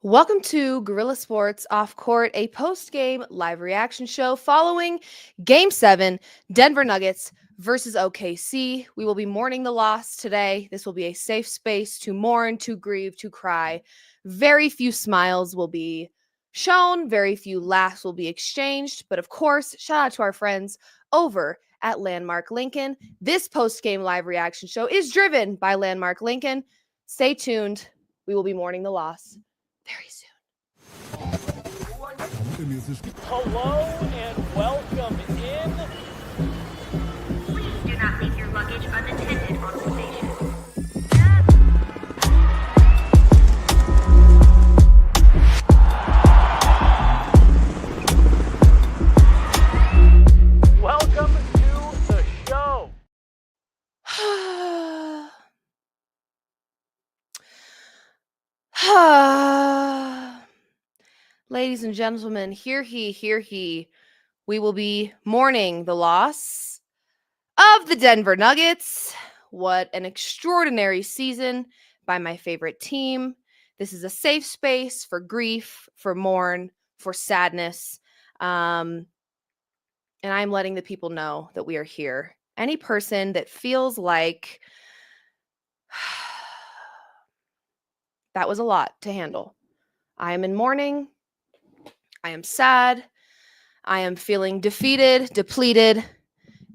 Welcome to Gorilla Sports Off Court, a post-game live reaction show following Game 7, Denver Nuggets versus OKC. We will be mourning the loss today. This will be a safe space to mourn, to grieve, to cry. Very few smiles will be shown, very few laughs will be exchanged. But of course, shout out to our friends over at Landmark Lincoln. This post-game live reaction show is driven by Landmark Lincoln. Stay tuned. We will be mourning the loss very soon. Hello and welcome in. Please do not leave your luggage unattended on the station. Welcome to the show. Ladies and gentlemen, hear he. We will be mourning the loss of the Denver Nuggets. What an extraordinary season by my favorite team. This is a safe space for grief, for mourn, for sadness. And I'm letting the people know that we are here. Any person that feels like that was a lot to handle. I am in mourning. I am sad. I am feeling defeated, depleted,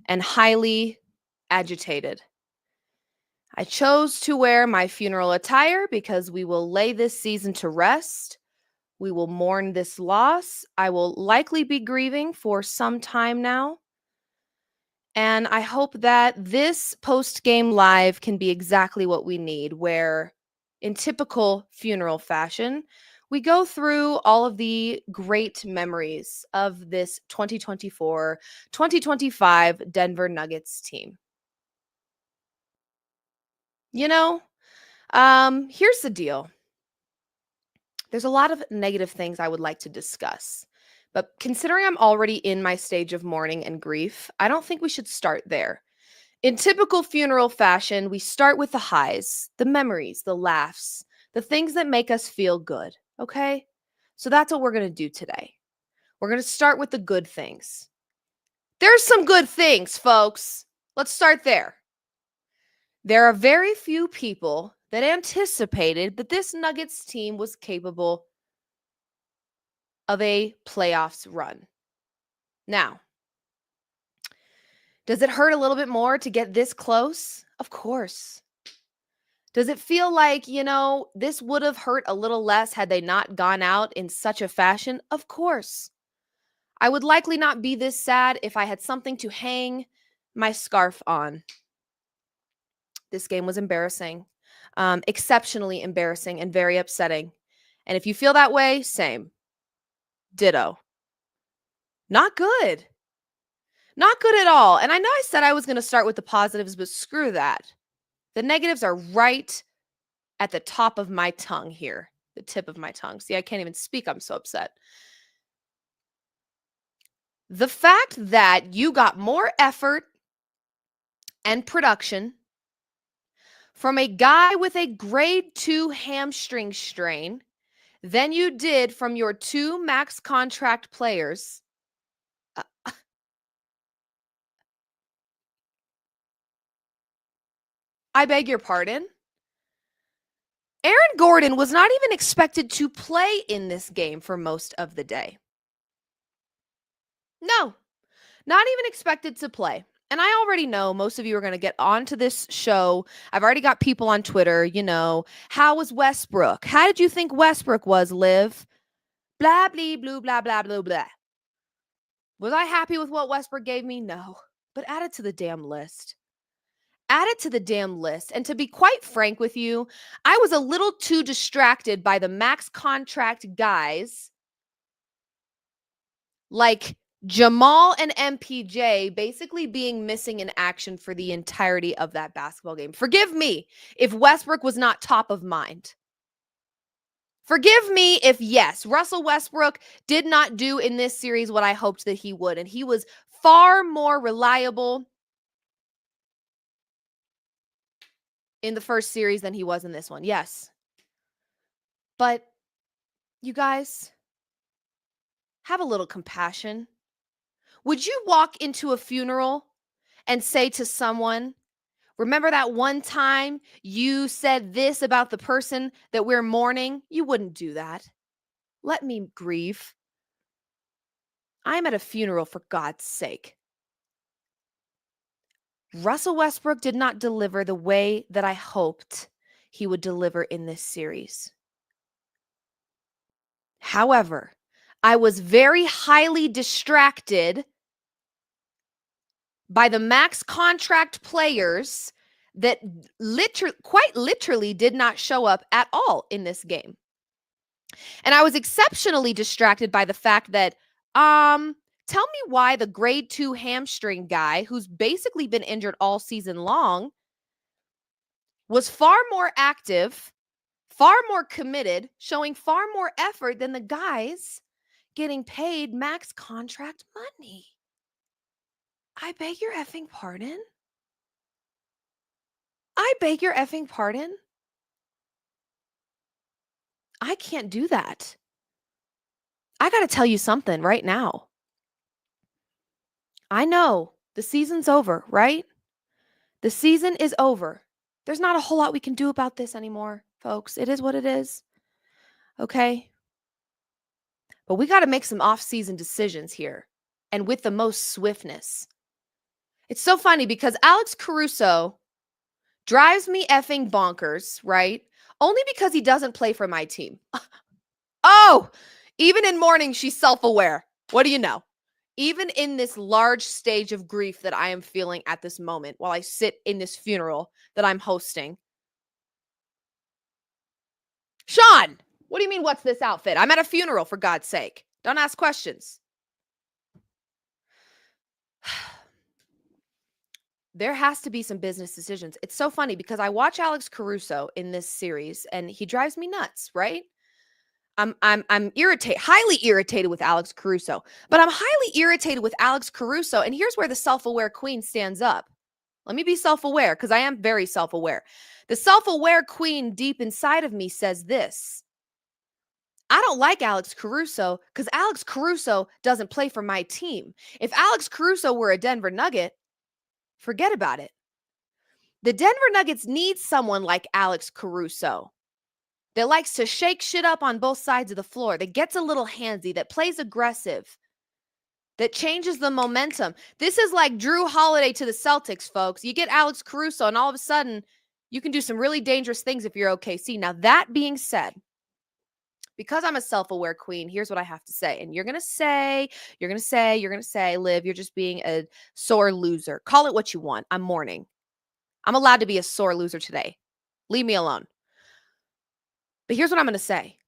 and highly agitated. I chose to wear my funeral attire because we will lay this season to rest. We will mourn this loss. I will likely be grieving for some time now. And I hope that this post-game live can be exactly what we need, where in typical funeral fashion, we go through all of the great memories of this 2024-2025 Denver Nuggets team. You know, here's the deal. There's a lot of negative things I would like to discuss. But considering I'm already in my stage of mourning and grief, I don't think we should start there. In typical funeral fashion, we start with the highs, the memories, the laughs, the things that make us feel good, okay? So that's what we're going to do today. We're going to start with the good things. There's some good things, folks. Let's start there. There are very few people that anticipated that this Nuggets team was capable of a playoffs run. Now, does it hurt a little bit more to get this close? Of course. Does it feel like, this would have hurt a little less had they not gone out in such a fashion? Of course. I would likely not be this sad if I had something to hang my scarf on. This game was embarrassing, exceptionally embarrassing and very upsetting. And if you feel that way, same. Ditto. Not good. Not good at all. And I know I said I was going to start with the positives, but screw that. The negatives are right at the top of my tongue here, the tip of my tongue. See, I can't even speak. I'm so upset. The fact that you got more effort and production from a guy with a grade 2 hamstring strain than you did from your two max contract players. I beg your pardon? Aaron Gordon was not even expected to play in this game for most of the day. No, not even expected to play. And I already know most of you are going to get onto this show. I've already got people on Twitter, how was Westbrook? How did you think Westbrook was, Liv? Blah, blah, blah, blah, blah, blah, blah. Was I happy with what Westbrook gave me? No. But add it to the damn list. Add it to the damn list. And to be quite frank with you, I was a little too distracted by the max contract guys like Jamal and MPJ basically being missing in action for the entirety of that basketball game. Forgive me if Westbrook was not top of mind. Forgive me if, yes, Russell Westbrook did not do in this series what I hoped that he would. And he was far more reliable in the first series than he was in this one. Yes. But You guys, have a little compassion. Would you walk into a funeral and say to someone, remember that one time you said this about the person that we're mourning? You wouldn't do that. Let me grieve. I'm at a funeral, for God's sake. Russell Westbrook did not deliver the way that I hoped he would deliver in this series. However, I was very highly distracted by the max contract players that quite literally did not show up at all in this game. And I was exceptionally distracted by the fact that, tell me why the grade 2 hamstring guy, who's basically been injured all season long, was far more active, far more committed, showing far more effort than the guys getting paid max contract money. I beg your effing pardon? I beg your effing pardon? I can't do that. I got to tell you something right now. I know the season's over, right? The season is over. There's not a whole lot we can do about this anymore, folks. It is what it is. Okay? But we got to make some off-season decisions here, and with the most swiftness. It's so funny because Alex Caruso drives me effing bonkers, right? Only because he doesn't play for my team. Oh, even in mourning, she's self-aware. What do you know? Even in this large stage of grief that I am feeling at this moment while I sit in this funeral that I'm hosting. Sean, what do you mean, what's this outfit? I'm at a funeral, for God's sake. Don't ask questions. There has to be some business decisions. It's so funny because I watch Alex Caruso in this series and he drives me nuts, right? I'm irritated, highly irritated with Alex Caruso, but I'm highly irritated with Alex Caruso. And here's where the self-aware queen stands up. Let me be self-aware because I am very self-aware. The self-aware queen deep inside of me says this. I don't like Alex Caruso because Alex Caruso doesn't play for my team. If Alex Caruso were a Denver Nugget, forget about it. The Denver Nuggets need someone like Alex Caruso that likes to shake shit up on both sides of the floor, that gets a little handsy, that plays aggressive, that changes the momentum. This is like Drew Holiday to the Celtics, folks. You get Alex Caruso, and all of a sudden, you can do some really dangerous things if you're OKC. Now, that being said, because I'm a self-aware queen, here's what I have to say. And you're going to say, Liv, you're just being a sore loser. Call it what you want. I'm mourning. I'm allowed to be a sore loser today. Leave me alone. But here's what I'm going to say.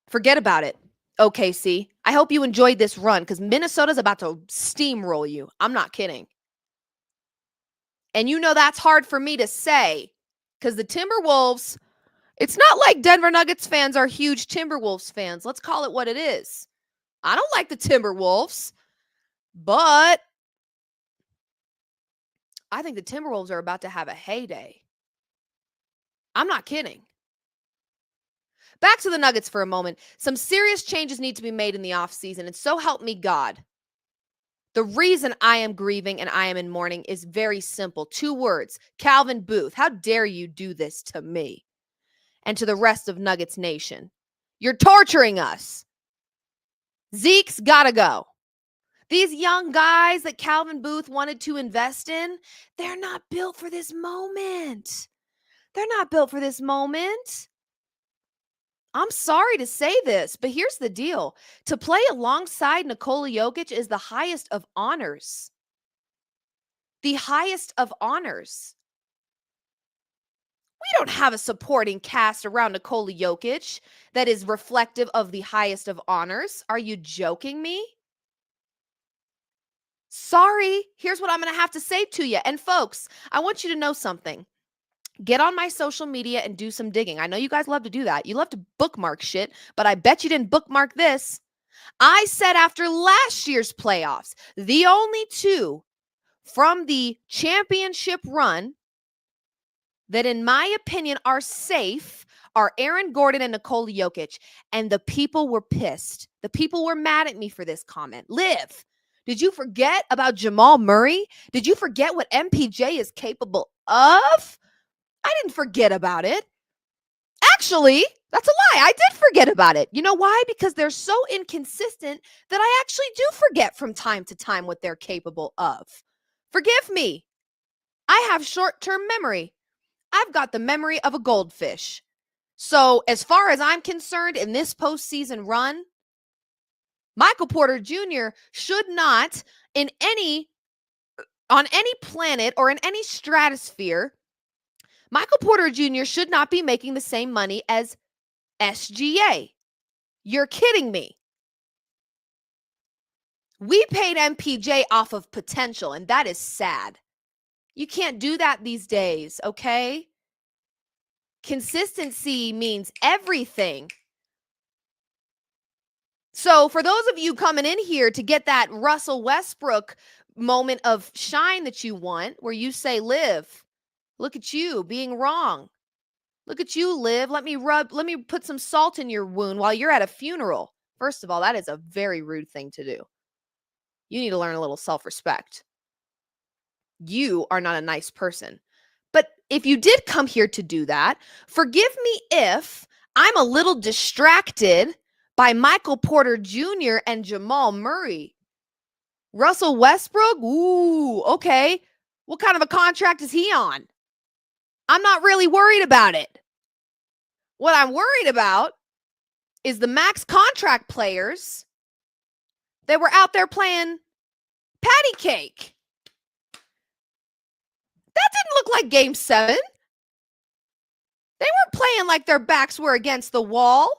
Forget about it, OKC. I hope you enjoyed this run because Minnesota's about to steamroll you. I'm not kidding. And you know that's hard for me to say because the Timberwolves, it's not like Denver Nuggets fans are huge Timberwolves fans. Let's call it what it is. I don't like the Timberwolves, but I think the Timberwolves are about to have a heyday. I'm not kidding. Back to the Nuggets for a moment. Some serious changes need to be made in the offseason, and so help me God. The reason I am grieving and I am in mourning is very simple. 2 words. Calvin Booth, how dare you do this to me and to the rest of Nuggets Nation? You're torturing us. Zeke's got to go. These young guys that Calvin Booth wanted to invest in, they're not built for this moment. They're not built for this moment. I'm sorry to say this, but here's the deal. To play alongside Nikola Jokic is the highest of honors. The highest of honors. We don't have a supporting cast around Nikola Jokic that is reflective of the highest of honors. Are you joking me? Sorry. Here's what I'm going to have to say to you. And folks, I want you to know something. Get on my social media and do some digging. I know you guys love to do that. You love to bookmark shit, but I bet you didn't bookmark this. I said after last year's playoffs, the only 2 from the championship run that, in my opinion, are safe are Aaron Gordon and Nikola Jokic. And the people were pissed. The people were mad at me for this comment. Liv, did you forget about Jamal Murray? Did you forget what MPJ is capable of? I didn't forget about it. Actually, that's a lie. I did forget about it. You know why? Because they're so inconsistent that I actually do forget from time to time what they're capable of. Forgive me. I have short-term memory. I've got the memory of a goldfish. So as far as I'm concerned, in this postseason run, Michael Porter Jr. should not, on any planet or in any stratosphere, Michael Porter Jr. should not be making the same money as SGA. You're kidding me. We paid MPJ off of potential, and that is sad. You can't do that these days, okay? Consistency means everything. So for those of you coming in here to get that Russell Westbrook moment of shine that you want, where you say, Liv, look at you being wrong. Look at you, Liv. Let me put some salt in your wound while you're at a funeral. First of all, that is a very rude thing to do. You need to learn a little self-respect. You are not a nice person. But if you did come here to do that, forgive me if I'm a little distracted by Michael Porter Jr. and Jamal Murray. Russell Westbrook? Ooh, okay. What kind of a contract is he on? I'm not really worried about it. What I'm worried about is the max contract players that were out there playing patty cake. That didn't look like Game 7. They weren't playing like their backs were against the wall.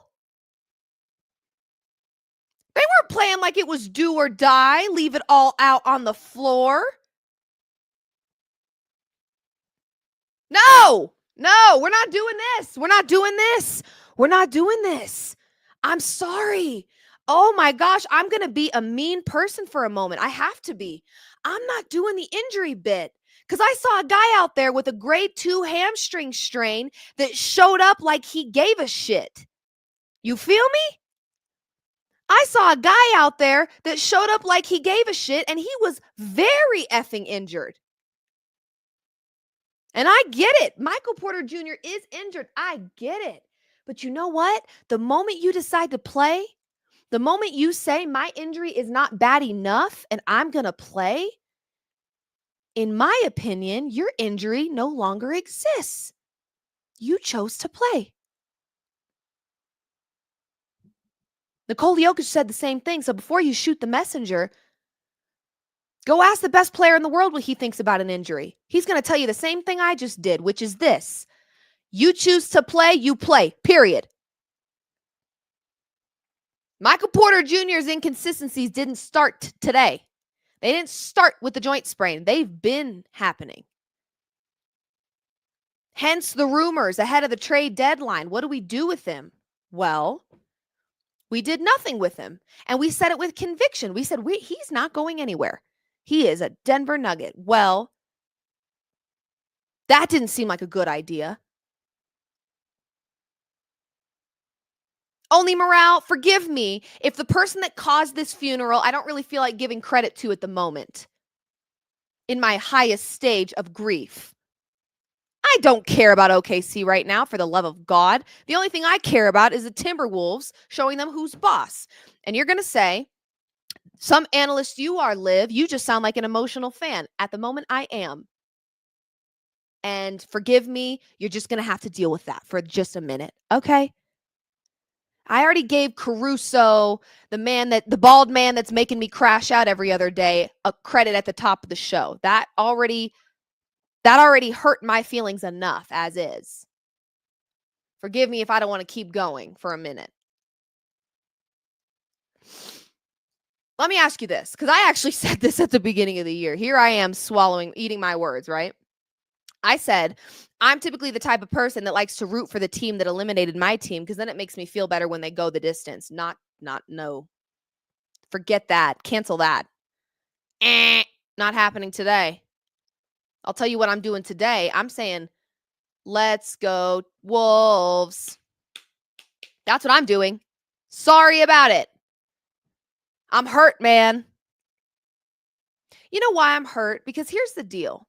They weren't playing like it was do or die, leave it all out on the floor. No, we're not doing this. We're not doing this. We're not doing this. I'm sorry. Oh my gosh, I'm going to be a mean person for a moment. I have to be. I'm not doing the injury bit because I saw a guy out there with a grade 2 hamstring strain that showed up like he gave a shit. You feel me? I saw a guy out there that showed up like he gave a shit and he was very effing injured. And I get it. Michael Porter Jr. is injured. I get it. But you know what? The moment you decide to play, the moment you say my injury is not bad enough and I'm going to play, in my opinion, your injury no longer exists. You chose to play. Nikola Jokic said the same thing. So before you shoot the messenger, go ask the best player in the world what he thinks about an injury. He's going to tell you the same thing I just did, which is this. You choose to play, you play, period. Michael Porter Jr.'s inconsistencies didn't start today. They didn't start with the joint sprain. They've been happening. Hence the rumors ahead of the trade deadline. What do we do with him? Well, we did nothing with him. And we said it with conviction. We said, he's not going anywhere. He is a Denver Nugget. Well, that didn't seem like a good idea. Only morale, forgive me if the person that caused this funeral, I don't really feel like giving credit to at the moment in my highest stage of grief. I don't care about OKC right now, for the love of God. The only thing I care about is the Timberwolves showing them who's boss. And you're going to say, some analyst you are, Liv, you just sound like an emotional fan. At the moment, I am. And forgive me, you're just going to have to deal with that for just a minute, okay? I already gave Caruso, the bald man that's making me crash out every other day, a credit at the top of the show. That already hurt my feelings enough as is. Forgive me if I don't want to keep going for a minute. Let me ask you this, because I actually said this at the beginning of the year. Here I am eating my words, right? I said, I'm typically the type of person that likes to root for the team that eliminated my team because then it makes me feel better when they go the distance. No. Forget that. Cancel that. Not happening today. I'll tell you what I'm doing today. I'm saying, let's go Wolves. That's what I'm doing. Sorry about it. I'm hurt, man. You know why I'm hurt? Because here's the deal.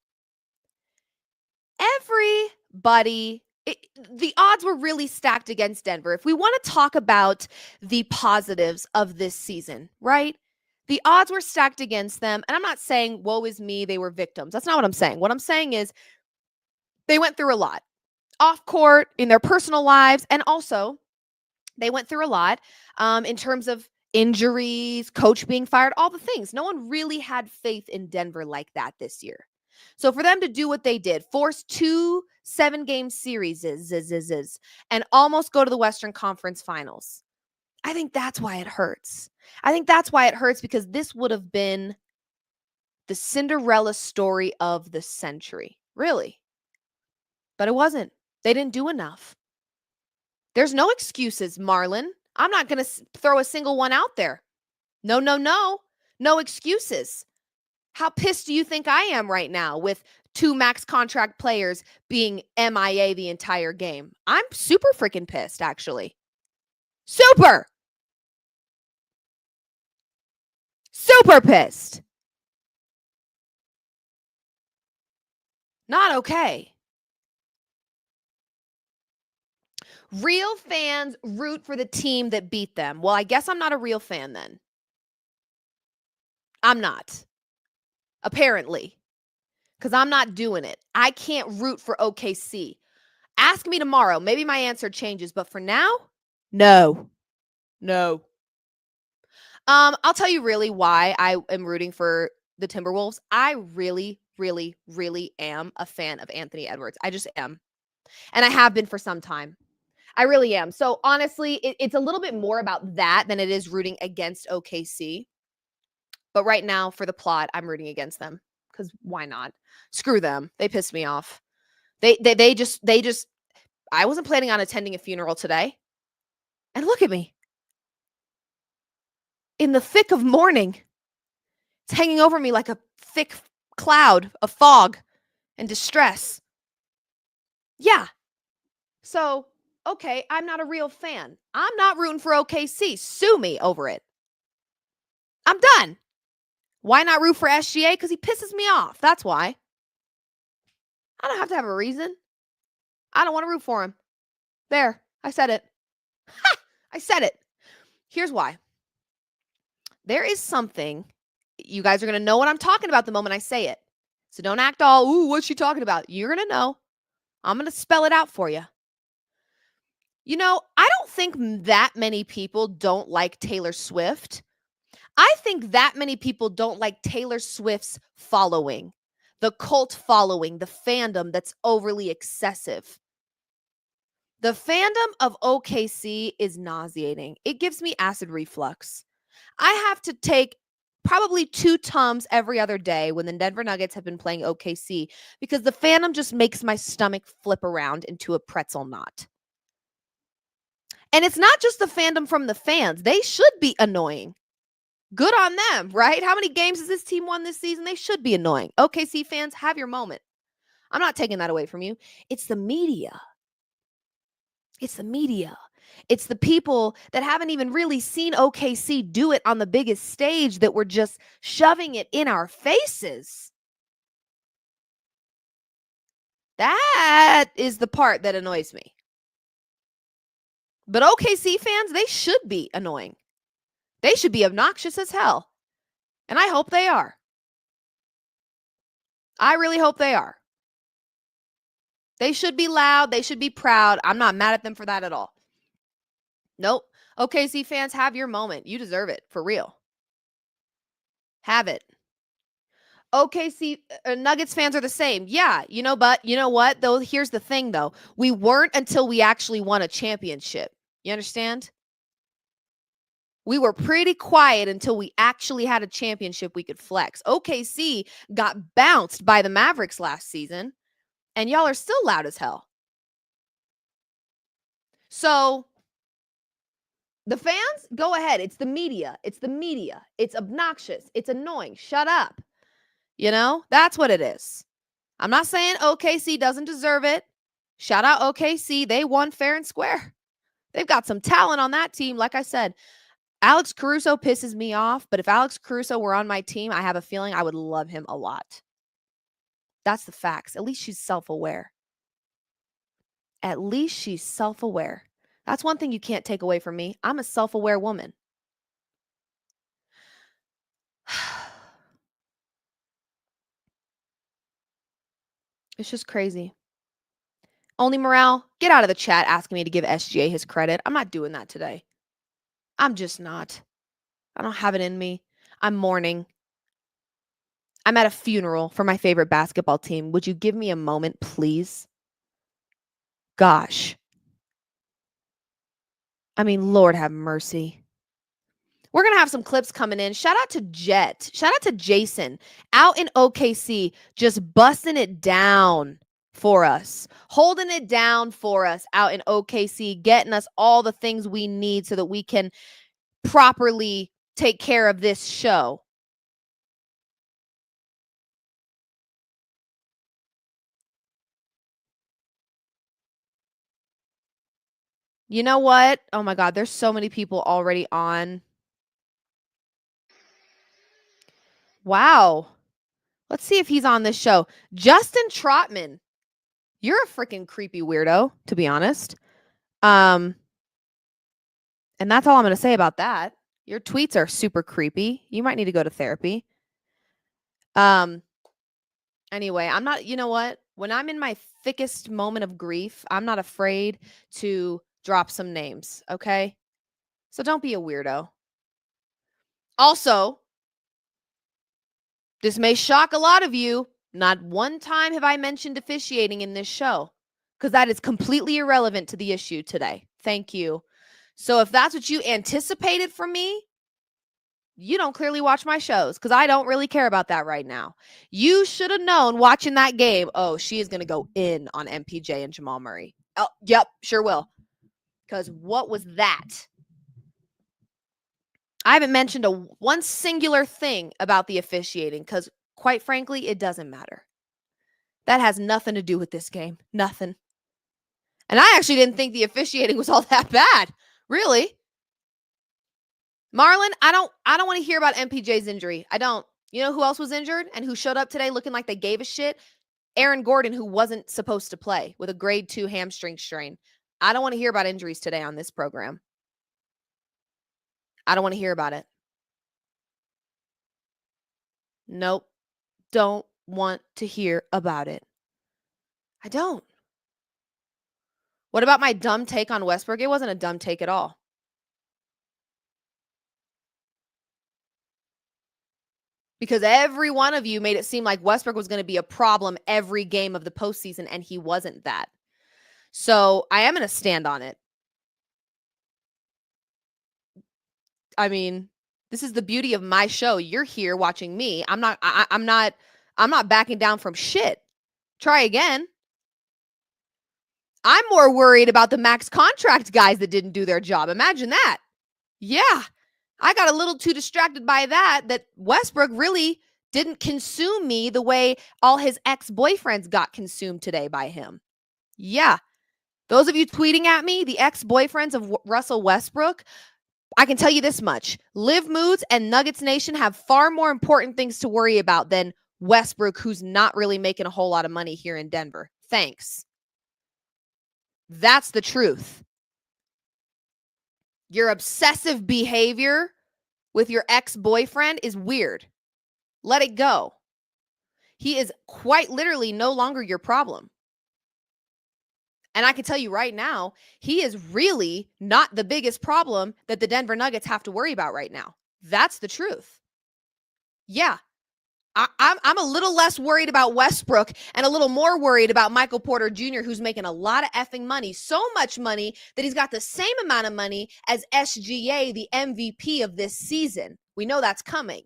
The odds were really stacked against Denver. If we want to talk about the positives of this season, right? The odds were stacked against them. And I'm not saying, woe is me, they were victims. That's not what I'm saying. What I'm saying is they went through a lot off court, in their personal lives, and also they went through a lot in terms of injuries, coach being fired, all the things. No one really had faith in Denver like that this year. So for them to do what they did, force 2 7-game series and almost go to the Western Conference Finals, I think that's why it hurts. I think that's why it hurts, because this would have been the Cinderella story of the century, really. But it wasn't. They didn't do enough. There's no excuses, Marlon. I'm not going to throw a single one out there. No. No excuses. How pissed do you think I am right now with 2 max contract players being MIA the entire game? I'm super freaking pissed, actually. Super pissed. Not okay. Real fans root for the team that beat them. Well, I guess I'm not a real fan then. I'm not. Apparently. Because I'm not doing it. I can't root for OKC. Ask me tomorrow. Maybe my answer changes. But for now, no. I'll tell you really why I am rooting for the Timberwolves. I really am a fan of Anthony Edwards. I just am. And I have been for some time. I really am. So honestly, it's a little bit more about that than it is rooting against OKC. But right now, for the plot, I'm rooting against them. Because why not? Screw them. They pissed me off. They just, I wasn't planning on attending a funeral today. And look at me. In the thick of mourning. It's hanging over me like a thick cloud of fog and distress. Yeah. So, okay, I'm not a real fan. I'm not rooting for OKC. Sue me over it. I'm done. Why not root for SGA? Because he pisses me off. That's why. I don't have to have a reason. I don't want to root for him. There. I said it. Ha! I said it. Here's why. There is something, you guys are going to know what I'm talking about the moment I say it. So don't act all, ooh, what's she talking about? You're going to know. I'm going to spell it out for you. You know, I don't think that many people don't like Taylor Swift. I think that many people don't like Taylor Swift's following, the cult following, the fandom that's overly excessive. The fandom of OKC is nauseating. It gives me acid reflux. I have to take probably 2 Tums every other day when the Denver Nuggets have been playing OKC because the fandom just makes my stomach flip around into a pretzel knot. And it's not just the fandom from the fans. They should be annoying. Good on them, right? How many games has this team won this season? They should be annoying. OKC fans, have your moment. I'm not taking that away from you. It's the media. It's the media. It's the people that haven't even really seen OKC do it on the biggest stage that were just shoving it in our faces. That is the part that annoys me. But OKC fans, they should be annoying. They should be obnoxious as hell. And I hope they are. I really hope they are. They should be loud. They should be proud. I'm not mad at them for that at all. Nope. OKC fans, have your moment. You deserve it. For real. Have it. OKC Nuggets fans are the same. Yeah, but you know what? Though here's the thing, though. We weren't until we actually won a championship. You understand? We were pretty quiet until we actually had a championship we could flex. OKC got bounced by the Mavericks last season, and y'all are still loud as hell. So the fans, go ahead. It's the media. It's the media. It's obnoxious. It's annoying. Shut up. That's what it is. I'm not saying OKC doesn't deserve it. Shout out OKC. They won fair and square. They've got some talent on that team. Like I said, Alex Caruso pisses me off, but if Alex Caruso were on my team, I have a feeling I would love him a lot. That's the facts. At least she's self-aware. At least she's self-aware. That's one thing you can't take away from me. I'm a self-aware woman. It's just crazy. Only Morale, get out of the chat asking me to give SGA his credit. I'm not doing that today. I'm just not. I don't have it in me. I'm mourning. I'm at a funeral for my favorite basketball team. Would you give me a moment, please? Gosh. I mean, Lord have mercy. We're going to have some clips coming in. Shout out to Jet. Shout out to Jason out in OKC, just busting it down for us, holding it down for us out in OKC, getting us all the things we need so that we can properly take care of this show. You know what? Oh my God, there's so many people already on. Wow. Let's see if he's on this show. Justin Trotman. You're a freaking creepy weirdo, to be honest. And that's all I'm going to say about that. Your tweets are super creepy. You might need to go to therapy. Anyway, I'm not, you know what? When I'm in my thickest moment of grief, I'm not afraid to drop some names, okay? So don't be a weirdo. Also, this may shock a lot of you. Not one time have I mentioned officiating in this show because that is completely irrelevant to the issue today. Thank you. So if that's what you anticipated from me, you don't clearly watch my shows because I don't really care about that right now. You should have known watching that game, oh, she is going to go in on MPJ and Jamal Murray. Oh, yep, sure will. Because what was that? I haven't mentioned one singular thing about the officiating because, quite frankly, it doesn't matter. That has nothing to do with this game. Nothing. And I actually didn't think the officiating was all that bad. Really. Marlon, I don't want to hear about MPJ's injury. I don't. You know who else was injured and who showed up today looking like they gave a shit? Aaron Gordon, who wasn't supposed to play with a grade 2 hamstring strain. I don't want to hear about injuries today on this program. I don't want to hear about it. Nope. Don't want to hear about it. I don't. What about my dumb take on Westbrook? It wasn't a dumb take at all. Because every one of you made it seem like Westbrook was going to be a problem every game of the postseason, and he wasn't that. So I am going to stand on it. I mean, this is the beauty of my show. You're here watching me. I'm not backing down from shit. Try again. I'm more worried about the max contract guys that didn't do their job. Imagine that. Yeah. I got a little too distracted by that Westbrook really didn't consume me the way all his ex-boyfriends got consumed today by him. Yeah. Those of you tweeting at me, the ex-boyfriends of Russell Westbrook, I can tell you this much. Liv Moods and Nuggets Nation have far more important things to worry about than Westbrook, who's not really making a whole lot of money here in Denver. Thanks. That's the truth. Your obsessive behavior with your ex-boyfriend is weird. Let it go. He is quite literally no longer your problem. And I can tell you right now, he is really not the biggest problem that the Denver Nuggets have to worry about right now. That's the truth. Yeah. I'm a little less worried about Westbrook and a little more worried about Michael Porter Jr., who's making a lot of effing money, so much money that he's got the same amount of money as SGA, the MVP of this season. We know that's coming.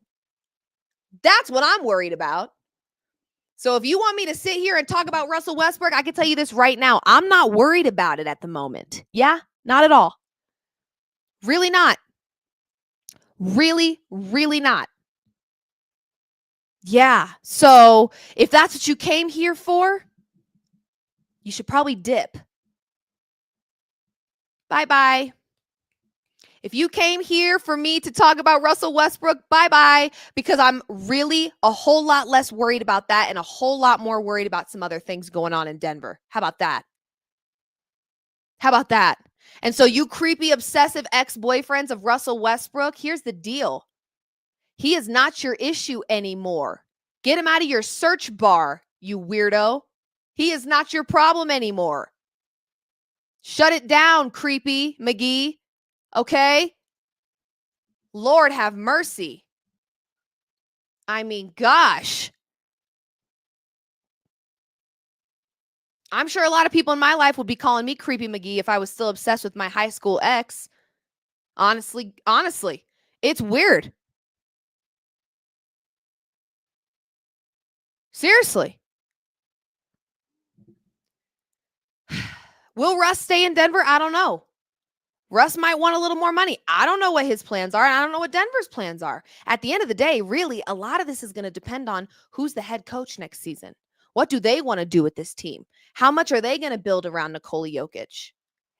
That's what I'm worried about. So if you want me to sit here and talk about Russell Westbrook, I can tell you this right now. I'm not worried about it at the moment. Yeah, not at all. Really not. Really, really not. Yeah. So if that's what you came here for, you should probably dip. Bye-bye. If you came here for me to talk about Russell Westbrook, bye-bye, because I'm really a whole lot less worried about that and a whole lot more worried about some other things going on in Denver. How about that? How about that? And so you creepy, obsessive ex-boyfriends of Russell Westbrook, here's the deal. He is not your issue anymore. Get him out of your search bar, you weirdo. He is not your problem anymore. Shut it down, creepy McGee. Okay? Lord have mercy. I mean, gosh. I'm sure a lot of people in my life would be calling me creepy McGee if I was still obsessed with my high school ex. Honestly, it's weird. Seriously. Will Russ stay in Denver? I don't know. Russ might want a little more money. I don't know what his plans are. I don't know what Denver's plans are. At the end of the day, really, a lot of this is going to depend on who's the head coach next season. What do they want to do with this team? How much are they going to build around Nikola Jokic?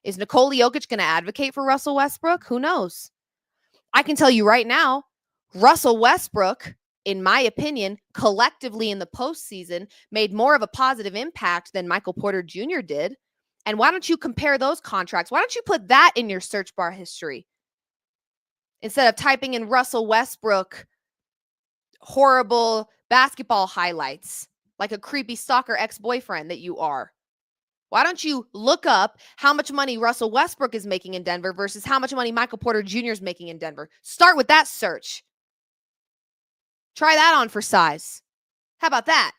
Is Nikola Jokic going to advocate for Russell Westbrook? Who knows? I can tell you right now, Russell Westbrook, in my opinion, collectively in the postseason, made more of a positive impact than Michael Porter Jr. did. And why don't you compare those contracts? Why don't you put that in your search bar history instead of typing in Russell Westbrook horrible basketball highlights like a creepy stalker ex-boyfriend that you are? Why don't you look up how much money Russell Westbrook is making in Denver versus how much money Michael Porter Jr. is making in Denver? Start with that search. Try that on for size. How about that?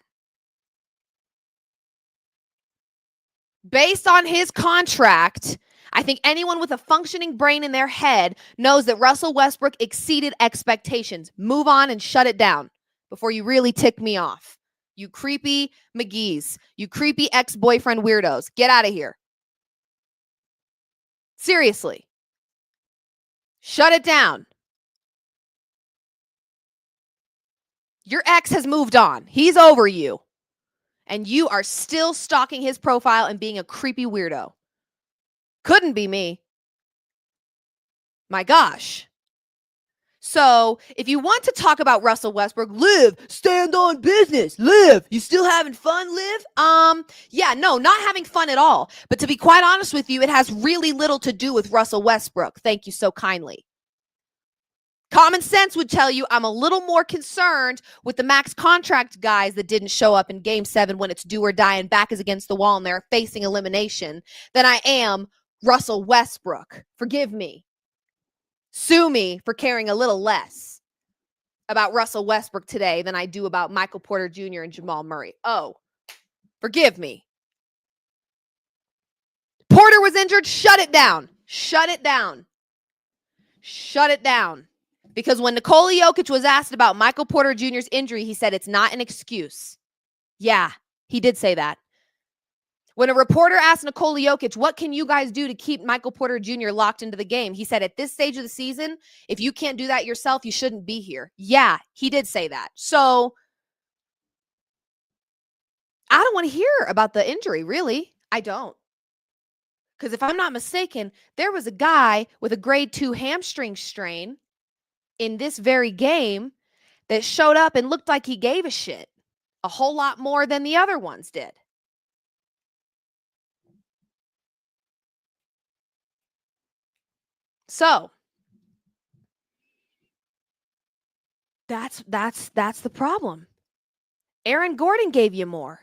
Based on his contract, I think anyone with a functioning brain in their head knows that Russell Westbrook exceeded expectations. Move on and shut it down before you really tick me off. You creepy McGees. You creepy ex-boyfriend weirdos. Get out of here. Seriously. Shut it down. Your ex has moved on. He's over you. And you are still stalking his profile and being a creepy weirdo. Couldn't be me. My gosh. So if you want to talk about Russell Westbrook, Liv, stand on business. Liv, you still having fun, Liv? Yeah, no, not having fun at all. But to be quite honest with you, it has really little to do with Russell Westbrook. Thank you so kindly. Common sense would tell you I'm a little more concerned with the max contract guys that didn't show up in Game 7 when it's do or die and back is against the wall and they're facing elimination than I am Russell Westbrook. Forgive me. Sue me for caring a little less about Russell Westbrook today than I do about Michael Porter Jr. and Jamal Murray. Oh, forgive me. Porter was injured. Shut it down. Shut it down. Shut it down. Because when Nikola Jokic was asked about Michael Porter Jr.'s injury, he said it's not an excuse. Yeah, he did say that. When a reporter asked Nikola Jokic, what can you guys do to keep Michael Porter Jr. locked into the game? He said, at this stage of the season, if you can't do that yourself, you shouldn't be here. Yeah, he did say that. So I don't want to hear about the injury, really. I don't. Because if I'm not mistaken, there was a guy with a grade 2 hamstring strain in this very game that showed up and looked like he gave a shit a whole lot more than the other ones did. So that's the problem. Aaron Gordon gave you more.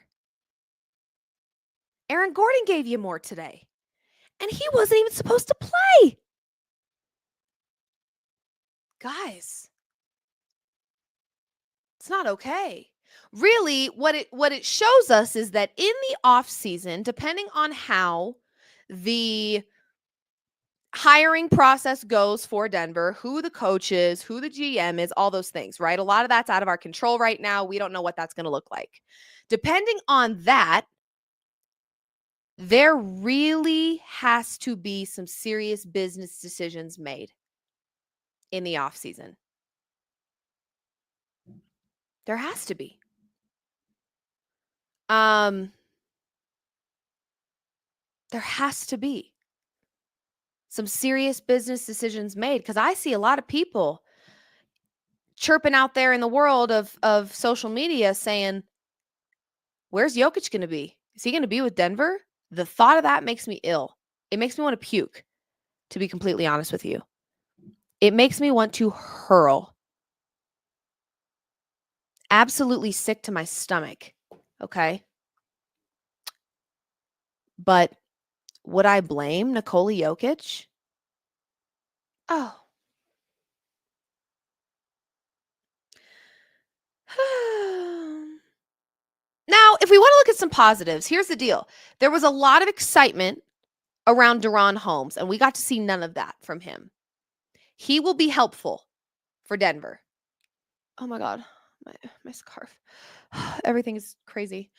Aaron Gordon gave you more today. And he wasn't even supposed to play. Guys, it's not okay. Really, what it shows us is that in the offseason, depending on how the hiring process goes for Denver, who the coach is, who the GM is, all those things, right? A lot of that's out of our control right now. We don't know what that's going to look like. Depending on that, there really has to be some serious business decisions made in the offseason. There has to be. There has to be. some serious business decisions made, because I see a lot of people chirping out there in the world of social media saying, where's Jokic going to be? Is he going to be with Denver? The thought of that makes me ill. It makes me want to puke, to be completely honest with you. It makes me want to hurl. Absolutely sick to my stomach. Okay. But would I blame Nikola Jokic? Oh. Now, if we want to look at some positives, here's the deal. There was a lot of excitement around Deron Holmes, and we got to see none of that from him. He will be helpful for Denver. Oh my God, my scarf. Everything is crazy.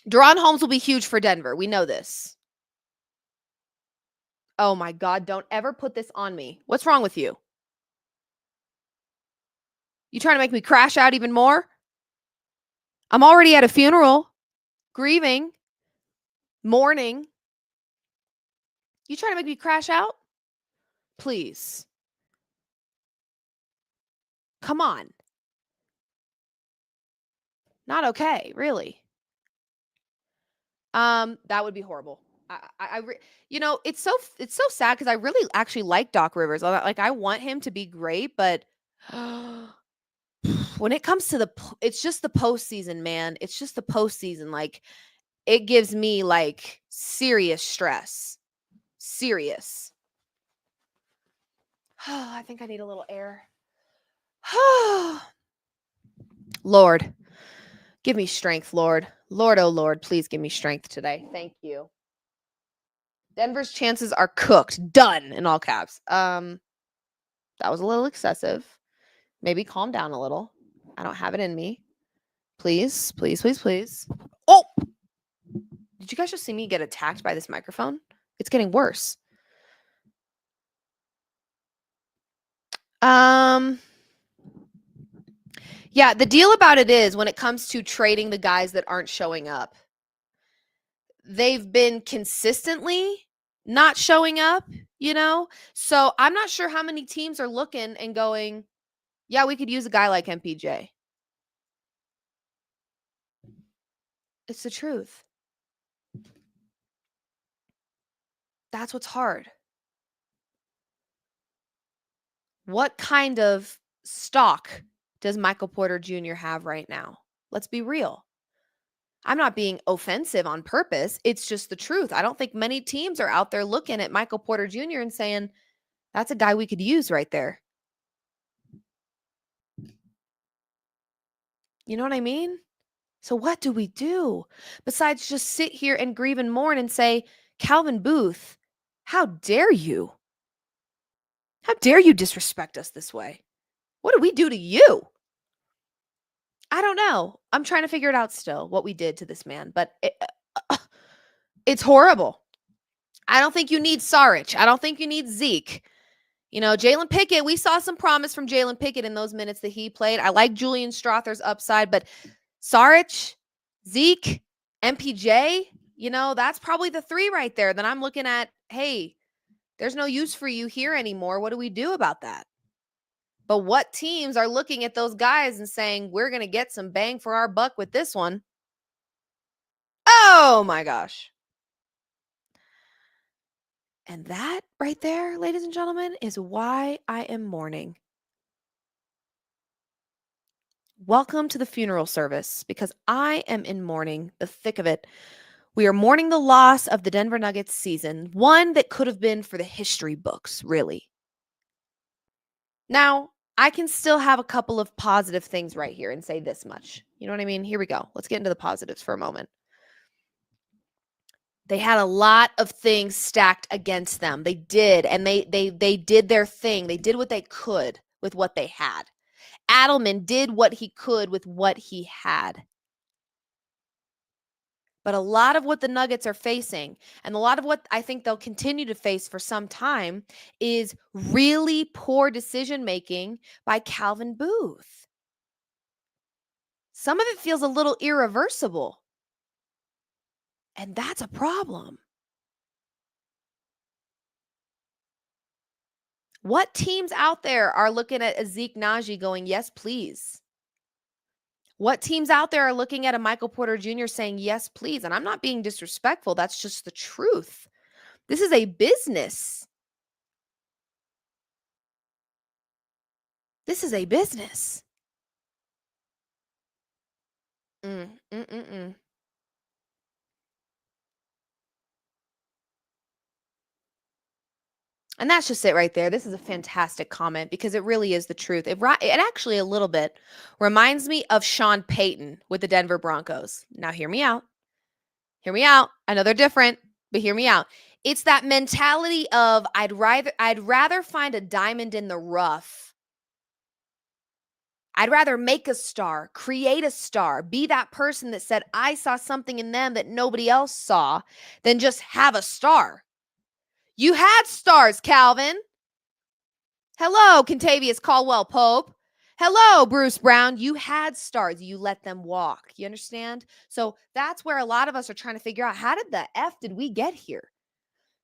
Deron Holmes will be huge for Denver. We know this. Oh my God, don't ever put this on me. What's wrong with you? You trying to make me crash out even more? I'm already at a funeral, grieving, mourning. You trying to make me crash out? Please. Come on. Not okay, really. That would be horrible. It's so sad because I really actually like Doc Rivers. Like, I want him to be great, but when it comes to it's just the postseason, man. It's just the postseason. Like, it gives me like serious stress. Serious. I think I need a little air. Lord, give me strength, Lord. Lord, oh Lord, please give me strength today. Thank you. Denver's chances are cooked. Done, in all caps. That was a little excessive. Maybe calm down a little. I don't have it in me. Please, please, please, please. Oh! Did you guys just see me get attacked by this microphone? It's getting worse. Yeah, the deal about it is when it comes to trading the guys that aren't showing up, they've been consistently not showing up, you know? So I'm not sure how many teams are looking and going, yeah, we could use a guy like MPJ. It's the truth. That's what's hard. What kind of stock does Michael Porter Jr. have right now? Let's be real. I'm not being offensive on purpose. It's just the truth. I don't think many teams are out there looking at Michael Porter Jr. and saying, that's a guy we could use right there. You know what I mean? So what do we do besides just sit here and grieve and mourn and say, Calvin Booth, how dare you? How dare you disrespect us this way? What did we do to you? I don't know. I'm trying to figure it out still, what we did to this man, but it's horrible. I don't think you need Saric. I don't think you need Zeke. You know, Jalen Pickett, we saw some promise from Jalen Pickett in those minutes that he played. I like Julian Strother's upside, but Saric, Zeke, MPJ, you know, that's probably the three right there that I'm looking at. Hey, there's no use for you here anymore. What do we do about that? But what teams are looking at those guys and saying, we're going to get some bang for our buck with this one? Oh my gosh. And that right there, ladies and gentlemen, is why I am mourning. Welcome to the funeral service, because I am in mourning, the thick of it. We are mourning the loss of the Denver Nuggets season, one that could have been for the history books, really. Now, I can still have a couple of positive things right here and say this much. You know what I mean? Here we go. Let's get into the positives for a moment. They had a lot of things stacked against them. They did, and they did their thing. They did what they could with what they had. Adelman did what he could with what he had. But a lot of what the Nuggets are facing, and a lot of what I think they'll continue to face for some time, is really poor decision-making by Calvin Booth. Some of it feels a little irreversible. And that's a problem. What teams out there are looking at a Zeke Naji going, yes, please? What teams out there are looking at a Michael Porter Jr. saying, yes, please? And I'm not being disrespectful. That's just the truth. This is a business. This is a business. And that's just it right there. This is a fantastic comment because it really is the truth. It actually a little bit reminds me of Sean Payton with the Denver Broncos. Now hear me out. Hear me out. I know they're different, but hear me out. It's that mentality of I'd rather find a diamond in the rough. I'd rather make a star, create a star, be that person that said I saw something in them that nobody else saw than just have a star. You had stars, Calvin. Hello, Contavious Caldwell Pope. Hello, Bruce Brown. You had stars. You let them walk. You understand? So that's where a lot of us are trying to figure out how the F did we get here?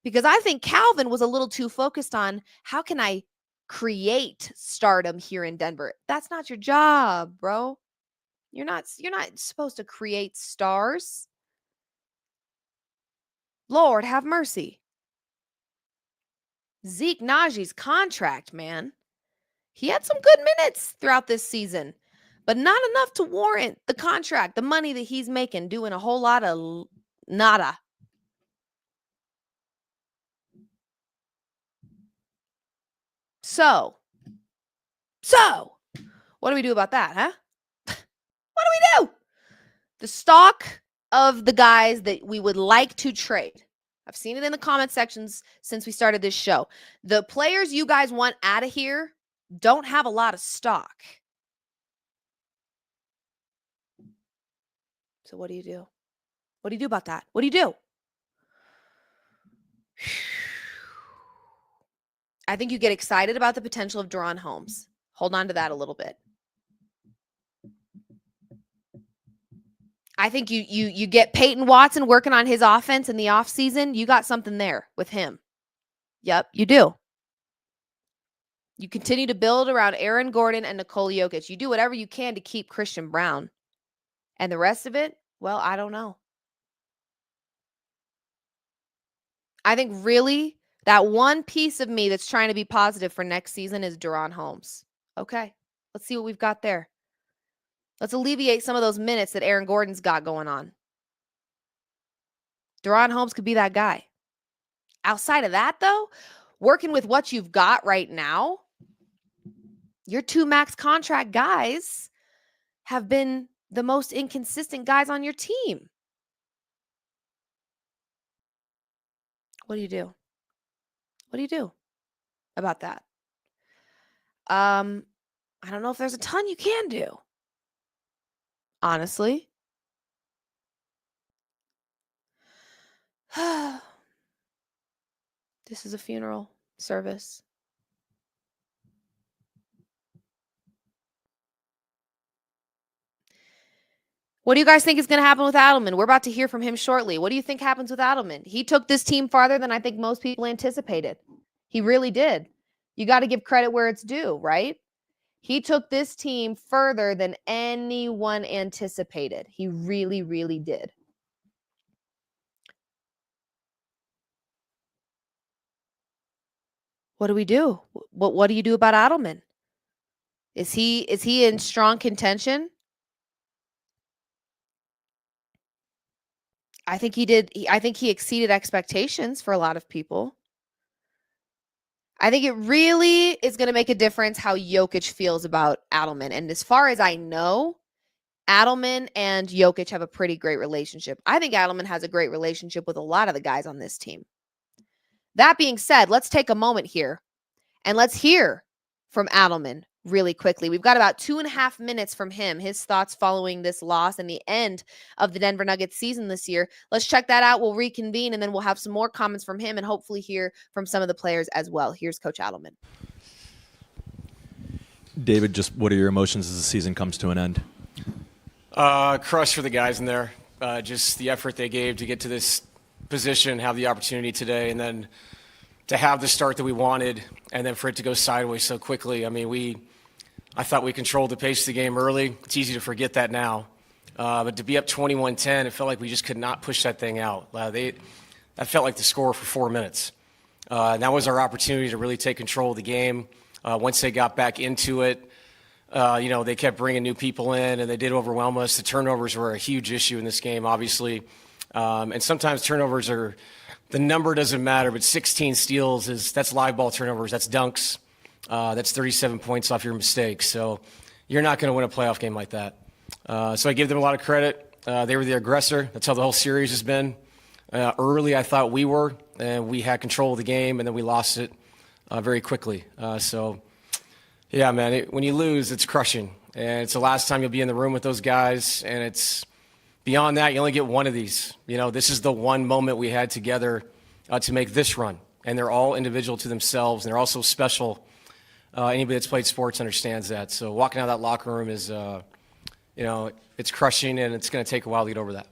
Because I think Calvin was a little too focused on how can I create stardom here in Denver. That's not your job, bro. You're not supposed to create stars. Lord have mercy. Zeke Naji's contract, man. He had some good minutes throughout this season, but not enough to warrant the contract, the money that he's making, doing a whole lot of nada. So, what do we do about that, huh? What do we do? The stock of the guys that we would like to trade. I've seen it in the comment sections since we started this show. The players you guys want out of here don't have a lot of stock. So what do you do? What do you do about that? What do you do? I think you get excited about the potential of Deron Holmes. Hold on to that a little bit. I think you get Peyton Watson working on his offense in the offseason. You got something there with him. Yep, you do. You continue to build around Aaron Gordon and Nikola Jokic. You do whatever you can to keep Christian Brown. And the rest of it, well, I don't know. I think really that one piece of me that's trying to be positive for next season is Deron Holmes. Okay, let's see what we've got there. Let's alleviate some of those minutes that Aaron Gordon's got going on. Deron Holmes could be that guy. Outside of that, though, working with what you've got right now, your two max contract guys have been the most inconsistent guys on your team. What do you do? What do you do about that? I don't know if there's a ton you can do. Honestly. This is a funeral service. What do you guys think is going to happen with Adelman? We're about to hear from him shortly. What do you think happens with Adelman? He took this team farther than I think most people anticipated. He really did. You got to give credit where it's due, right? He took this team further than anyone anticipated. He really, really did. What do we do? What do you do about Adelman? Is he in strong contention? I think he did. I think he exceeded expectations for a lot of people. I think it really is going to make a difference how Jokic feels about Adelman. And as far as I know, Adelman and Jokic have a pretty great relationship. I think Adelman has a great relationship with a lot of the guys on this team. That being said, let's take a moment here and let's hear from Adelman really quickly. We've got about 2.5 minutes from him, his thoughts following this loss and the end of the Denver Nuggets season this year. Let's check that out. We'll reconvene, and then we'll have some more comments from him and hopefully hear from some of the players as well. Here's Coach Adelman. David, just what are your emotions as the season comes to an end? Crush for the guys in there. Just the effort they gave to get to this position, have the opportunity today, and then to have the start that we wanted and then for it to go sideways so quickly. I mean, I thought we controlled the pace of the game early. It's easy to forget that now. But to be up 21-10, it felt like we just could not push that thing out. That felt like the score for 4 minutes. And that was our opportunity to really take control of the game. Once they got back into it, they kept bringing new people in, and they did overwhelm us. The turnovers were a huge issue in this game, obviously. And sometimes turnovers the number doesn't matter, but 16 steals, that's live ball turnovers. That's dunks. That's 37 points off your mistakes. So you're not going to win a playoff game like that. So I give them a lot of credit. They were the aggressor. That's how the whole series has been. Early, I thought we were, and we had control of the game, and then we lost it very quickly. Yeah, man, when you lose, it's crushing. And it's the last time you'll be in the room with those guys, and it's beyond that, you only get one of these. This is the one moment we had together to make this run. And they're all individual to themselves, and they're also special. Anybody that's played sports understands that. So walking out of that locker room is, it's crushing, and it's going to take a while to get over that.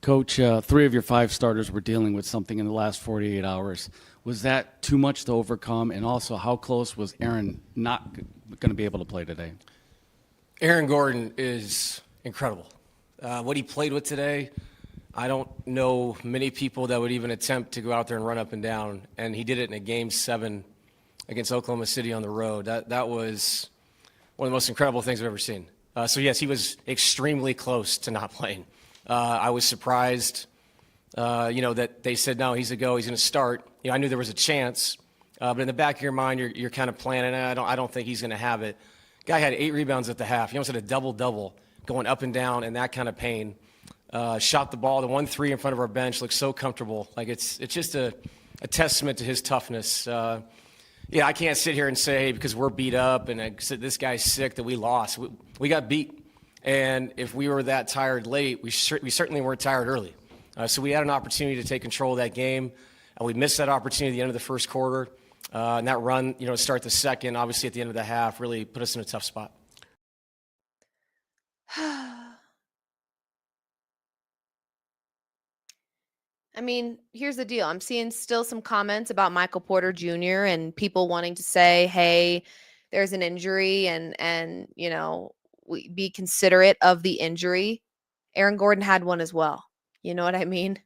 Coach, 3 of your 5 starters were dealing with something in the last 48 hours. Was that too much to overcome? And also, how close was Aaron not going to be able to play today? Aaron Gordon is incredible. What he played with today, I don't know many people that would even attempt to go out there and run up and down. And he did it in a Game 7 against Oklahoma City on the road. That was one of the most incredible things I've ever seen. So, yes, he was extremely close to not playing. I was surprised, that they said, no, he's a go, he's going to start. I knew there was a chance, but in the back of your mind, you're kind of planning, I don't think he's going to have it. Guy had 8 rebounds at the half. He almost had a double-double going up and down in that kind of pain. Shot the ball. The 1-3 in front of our bench looks so comfortable. Like it's just a testament to his toughness. I can't sit here and say, hey, because we're beat up and this guy's sick that we lost. We got beat. And if we were that tired late, we certainly weren't tired early. So we had an opportunity to take control of that game, and we missed that opportunity at the end of the first quarter. And that run, to start the second, obviously at the end of the half, really put us in a tough spot. I mean, here's the deal. I'm seeing still some comments about Michael Porter Jr. and people wanting to say, hey, there's an injury and we be considerate of the injury. Aaron Gordon had one as well. You know what I mean?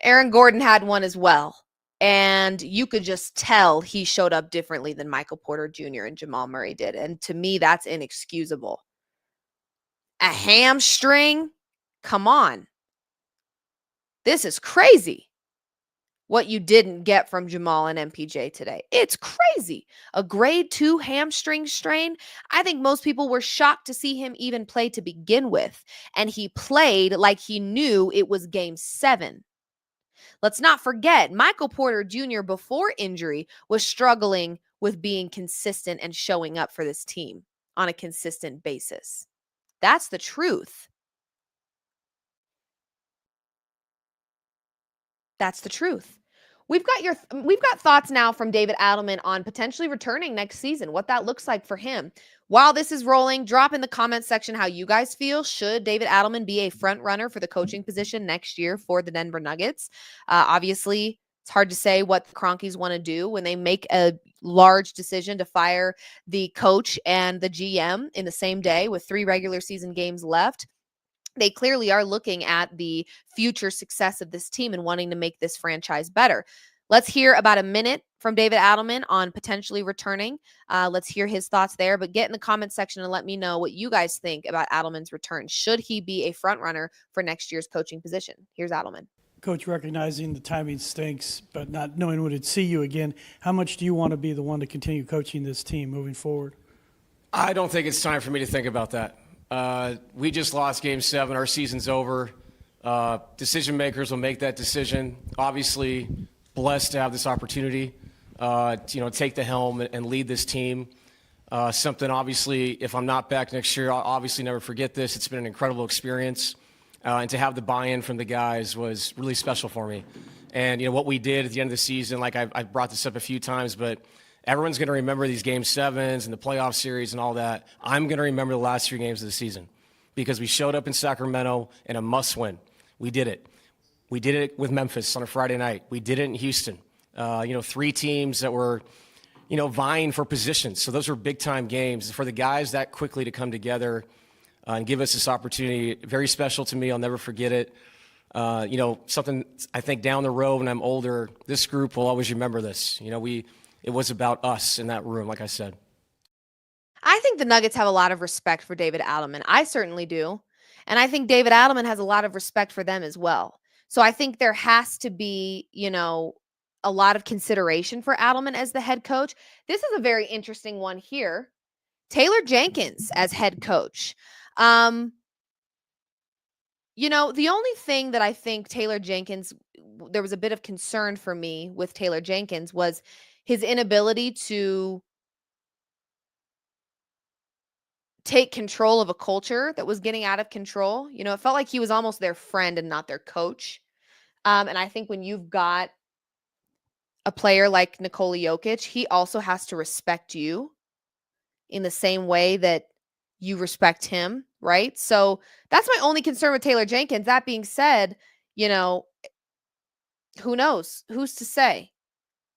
Aaron Gordon had one as well. And you could just tell he showed up differently than Michael Porter Jr. and Jamal Murray did. And to me, that's inexcusable. A hamstring? Come on. This is crazy. What you didn't get from Jamal and MPJ today. It's crazy. A grade 2 hamstring strain. I think most people were shocked to see him even play to begin with. And he played like he knew it was Game 7. Let's not forget, Michael Porter Jr. before injury was struggling with being consistent and showing up for this team on a consistent basis. That's the truth. That's the truth. We've got thoughts now from David Adelman on potentially returning next season, what that looks like for him. While this is rolling, drop in the comment section how you guys feel. Should David Adelman be a front runner for the coaching position next year for the Denver Nuggets? Obviously, it's hard to say what the Cronkies want to do when they make a large decision to fire the coach and the GM in the same day with 3 regular season games left. They clearly are looking at the future success of this team and wanting to make this franchise better. Let's hear about a minute from David Adelman on potentially returning. Let's hear his thoughts there, but get in the comment section and let me know what you guys think about Adelman's return. Should he be a front runner for next year's coaching position? Here's Adelman. Coach, recognizing the timing stinks, but not knowing when to see you again, how much do you want to be the one to continue coaching this team moving forward? I don't think it's time for me to think about that. We just lost Game 7. Our season's over. Decision makers will make that decision. Obviously, blessed to have this opportunity, take the helm and lead this team. Something, obviously, if I'm not back next year, I'll obviously never forget this. It's been an incredible experience. And to have the buy-in from the guys was really special for me. And, what we did at the end of the season, like I've brought this up a few times, but everyone's going to remember these Game 7s and the playoff series and all that. I'm going to remember the last 3 games of the season because we showed up in Sacramento in a must-win. We did it. We did it with Memphis on a Friday night. We did it in Houston. Three teams that were, vying for positions. So those were big-time games. For the guys that quickly to come together and give us this opportunity, very special to me. I'll never forget it. Something I think down the road when I'm older, this group will always remember this. It was about us in that room, like I said. I think the Nuggets have a lot of respect for David Adelman. I certainly do. And I think David Adelman has a lot of respect for them as well. So I think there has to be, a lot of consideration for Adelman as the head coach. This is a very interesting one here. Taylor Jenkins as head coach. The only thing that I think Taylor Jenkins, there was a bit of concern for me with Taylor Jenkins was his inability to take control of a culture that was getting out of control. It felt like he was almost their friend and not their coach. And I think when you've got a player like Nikola Jokic, he also has to respect you in the same way that you respect him, right? So that's my only concern with Taylor Jenkins. That being said, who knows? Who's to say?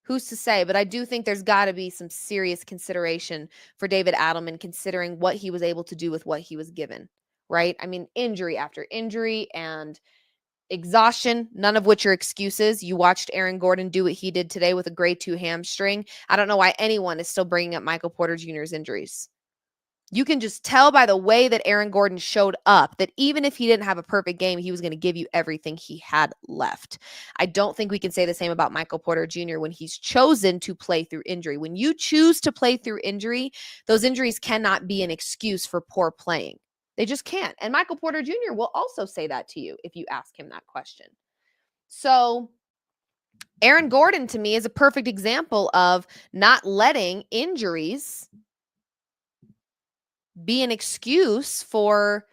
Who's to say? But I do think there's got to be some serious consideration for David Adelman, considering what he was able to do with what he was given, right? I mean, injury after injury and exhaustion, none of which are excuses. You watched Aaron Gordon do what he did today with a grade 2 hamstring. I don't know why anyone is still bringing up Michael Porter Jr.'s injuries. You can just tell by the way that Aaron Gordon showed up that even if he didn't have a perfect game, he was going to give you everything he had left. I don't think we can say the same about Michael Porter Jr. when he's chosen to play through injury. When you choose to play through injury, those injuries cannot be an excuse for poor playing. They just can't. And Michael Porter Jr. will also say that to you if you ask him that question. So Aaron Gordon, to me, is a perfect example of not letting injuries be an excuse for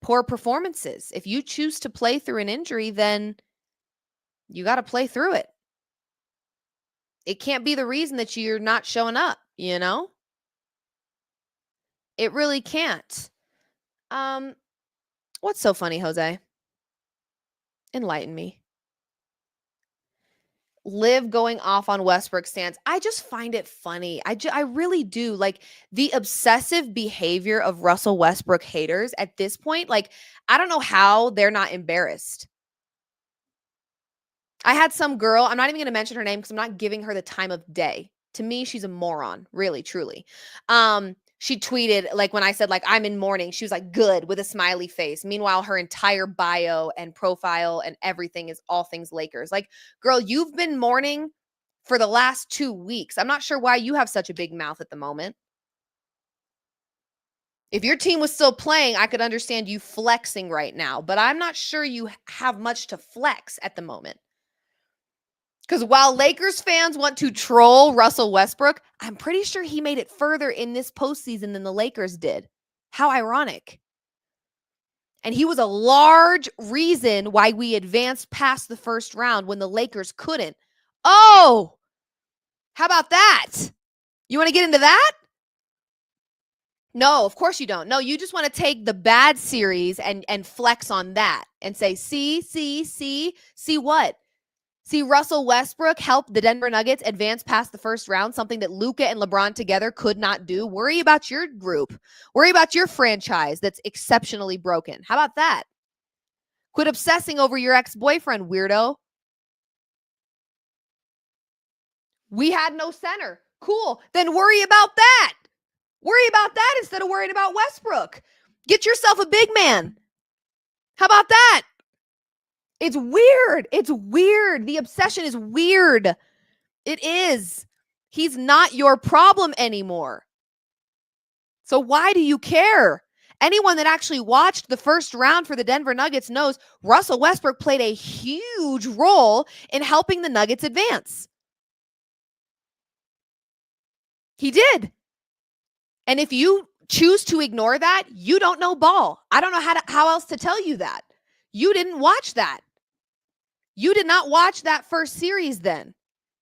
poor performances. If you choose to play through an injury, then you got to play through it. It can't be the reason that you're not showing up, It really can't. What's so funny, Jose? Enlighten me. Liv going off on Westbrook stance. I just find it funny. I really do. Like the obsessive behavior of Russell Westbrook haters at this point. Like, I don't know how they're not embarrassed. I had some girl, I'm not even going to mention her name because I'm not giving her the time of day. To me, she's a moron, really, truly. She tweeted, like when I said, like, I'm in mourning, she was like, good, with a smiley face. Meanwhile, her entire bio and profile and everything is all things Lakers. Like, girl, you've been mourning for the last 2 weeks. I'm not sure why you have such a big mouth at the moment. If your team was still playing, I could understand you flexing right now, but I'm not sure you have much to flex at the moment. Because while Lakers fans want to troll Russell Westbrook, I'm pretty sure he made it further in this postseason than the Lakers did. How ironic. And he was a large reason why we advanced past the first round when the Lakers couldn't. Oh, how about that? You want to get into that? No, of course you don't. No, you just want to take the bad series and flex on that and say, see what? See, Russell Westbrook helped the Denver Nuggets advance past the first round, something that Luka and LeBron together could not do. Worry about your group. Worry about your franchise that's exceptionally broken. How about that? Quit obsessing over your ex-boyfriend, weirdo. We had no center. Cool. Then worry about that. Worry about that instead of worrying about Westbrook. Get yourself a big man. How about that? It's weird. It's weird. The obsession is weird. It is. He's not your problem anymore. So why do you care? Anyone that actually watched the first round for the Denver Nuggets knows Russell Westbrook played a huge role in helping the Nuggets advance. He did. And if you choose to ignore that, you don't know ball. I don't know how else to tell you that. You didn't watch that. You did not watch that first series then.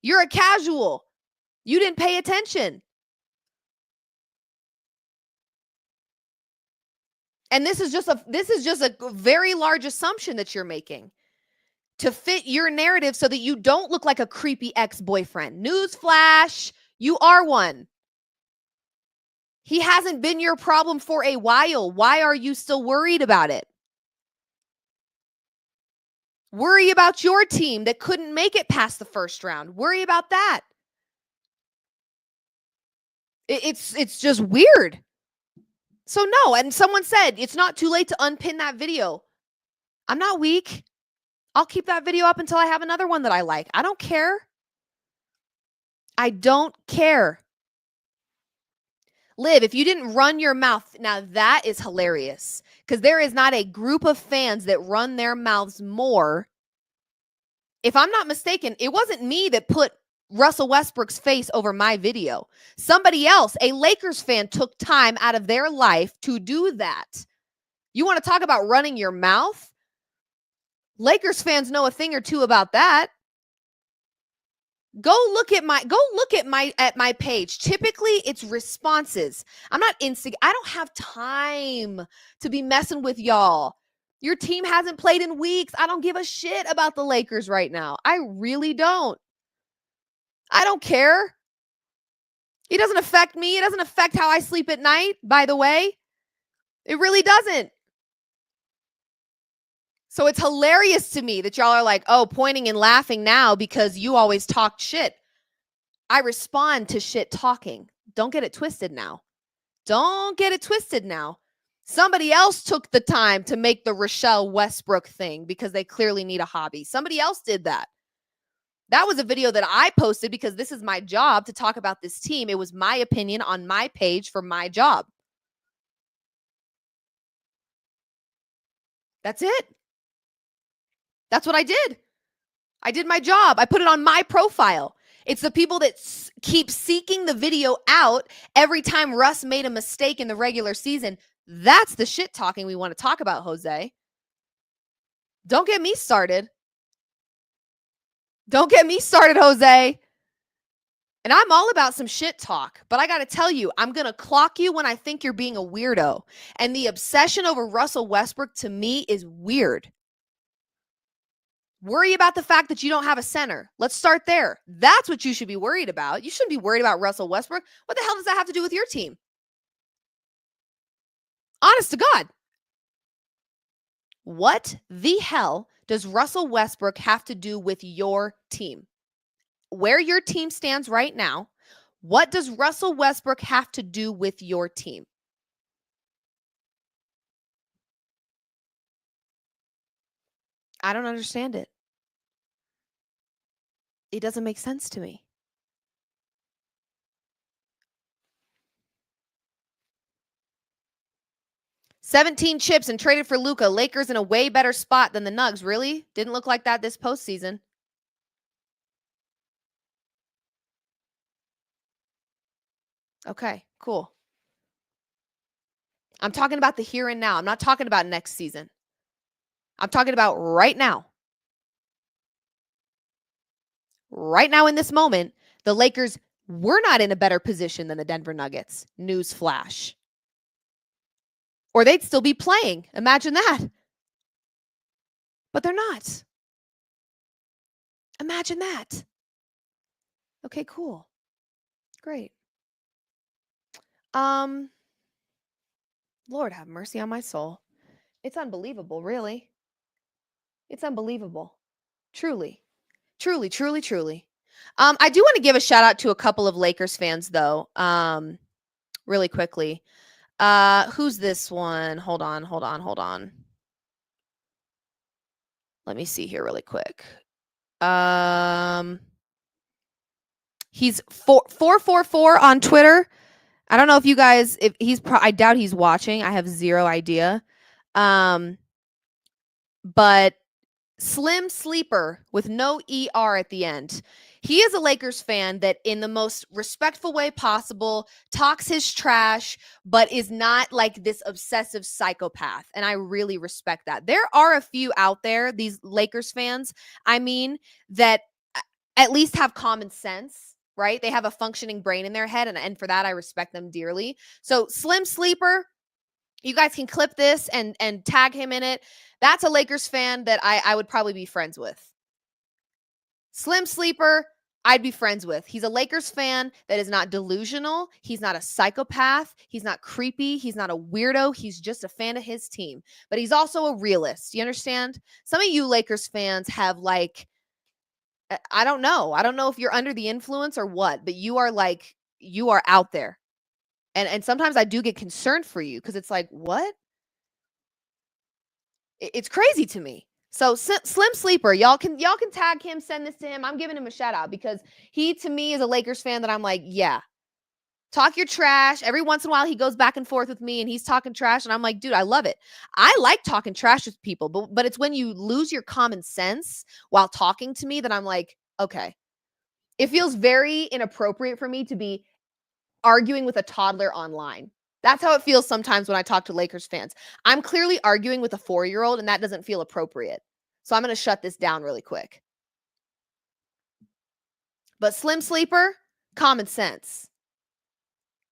You're a casual. You didn't pay attention. And this is just a very large assumption that you're making. to fit your narrative so that you don't look like a creepy ex-boyfriend. Newsflash, you are one. He hasn't been your problem for a while. Why are you still worried about it? Worry about your team that couldn't make it past the first round. Worry about that. It's just weird. So no, and someone said it's not too late to unpin that video. I'm not weak. I'll keep that video up until I have another one that I like. I don't care. I don't care. Liv, if you didn't run your mouth, now that is hilarious because there is not a group of fans that run their mouths more. If I'm not mistaken, it wasn't me that put Russell Westbrook's face over my video. Somebody else, a Lakers fan, took time out of their life to do that. You want to talk about running your mouth? Lakers fans know a thing or two about that. Go look at my page. Typically, it's responses. I'm not I don't have time to be messing with y'all. Your team hasn't played in weeks. I don't give a shit about the Lakers right now. I really don't. I don't care. It doesn't affect me. It doesn't affect how I sleep at night, by the way. It really doesn't. So it's hilarious to me that y'all are like, oh, pointing and laughing now because you always talk shit. I respond to shit talking. Don't get it twisted now. Don't get it twisted now. Somebody else took the time to make the Rochelle Westbrook thing because they clearly need a hobby. Somebody else did that. That was a video that I posted because this is my job to talk about this team. It was my opinion on my page for my job. That's it. That's what I did. I did my job. I put it on my profile. It's the people that keep seeking the video out every time Russ made a mistake in the regular season. That's the shit talking we want to talk about, Jose. Don't get me started. Don't get me started, Jose. And I'm all about some shit talk, but I got to tell you, I'm going to clock you when I think you're being a weirdo. And the obsession over Russell Westbrook to me is weird. Worry about the fact that you don't have a center. Let's start there. That's what you should be worried about. You shouldn't be worried about Russell Westbrook. What the hell does that have to do with your team? Honest to God. What the hell does Russell Westbrook have to do with your team? Where your team stands right now, what does Russell Westbrook have to do with your team? I don't understand it. It doesn't make sense to me. $17 chips and traded for Luka. Lakers in a way better spot than the Nugs. Really? Didn't look like that this postseason. Okay, cool. I'm talking about the here and now. I'm not talking about next season. I'm talking about right now. Right now in this moment, the Lakers were not in a better position than the Denver Nuggets. Newsflash. Or they'd still be playing. Imagine that. But they're not. Imagine that. Okay, cool. Great. Lord have mercy on my soul. It's unbelievable, really. It's unbelievable. Truly. Truly, truly, truly. I do want to give a shout out to a couple of Lakers fans, though, really quickly. Who's this one? Hold on. Let me see here really quick. He's 444 on Twitter. I don't know if you guys, if he's, I doubt he's watching. I have zero idea. But Slim Sleeper with no ER at the end. He is a Lakers fan that in the most respectful way possible talks his trash, but is not like this obsessive psychopath. And I really respect that. There are a few out there, these Lakers fans, I mean, that at least have common sense, right? They have a functioning brain in their head. And for that, I respect them dearly. So Slim Sleeper, You guys can clip this and tag him in it. That's a Lakers fan that I would probably be friends with. Slim Sleeper, I'd be friends with. He's a Lakers fan that is not delusional. He's not a psychopath. He's not creepy. He's not a weirdo. He's just a fan of his team. But he's also a realist. You understand? Some of you Lakers fans have like, I don't know. I don't know if you're under the influence or what, but you are out there. And sometimes I do get concerned for you because it's like, what? It's crazy to me. So Slim Sleeper, y'all can tag him, send this to him. I'm giving him a shout out because he to me is a Lakers fan that I'm like, yeah, talk your trash. Every once in a while he goes back and forth with me and he's talking trash and I'm like, dude, I love it. I like talking trash with people, but it's when you lose your common sense while talking to me that I'm like, okay. It feels very inappropriate for me to be arguing with a toddler online. That's how it feels sometimes when I talk to Lakers fans. I'm clearly arguing with a 4-year-old and that doesn't feel appropriate. So I'm going to shut this down really quick. But Slim Sleeper, common sense.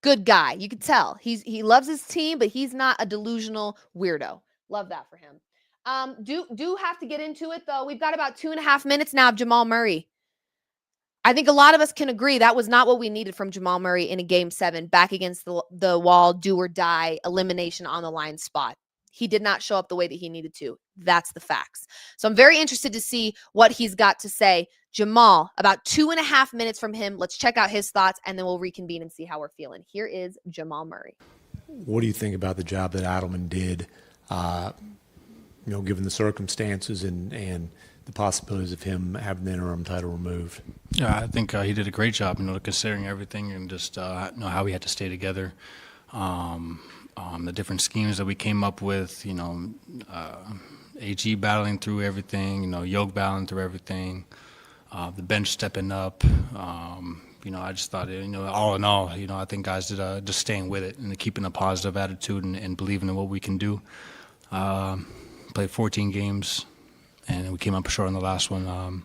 Good guy. You can tell. He loves his team, but he's not a delusional weirdo. Love that for him. Do have to get into it though. We've got about 2.5 minutes now of Jamal Murray. I think a lot of us can agree that was not what we needed from Jamal Murray in a game 7, back against the wall, do or die, elimination on the line spot. He did not show up the way that he needed to. That's the facts. So I'm very interested to see what he's got to say. Jamal, about 2.5 minutes from him. Let's check out his thoughts, and then we'll reconvene and see how we're feeling. Here is Jamal Murray. What do you think about the job that Adelman did, given the circumstances and the possibilities of him having the interim title removed? Yeah, I think he did a great job, considering everything and just how we had to stay together. The different schemes that we came up with, AG battling through everything, Yoke battling through everything, the bench stepping up. I just thought, all in all, I think guys did just staying with it and keeping a positive attitude and believing in what we can do. Played 14 games, and we came up short on the last one.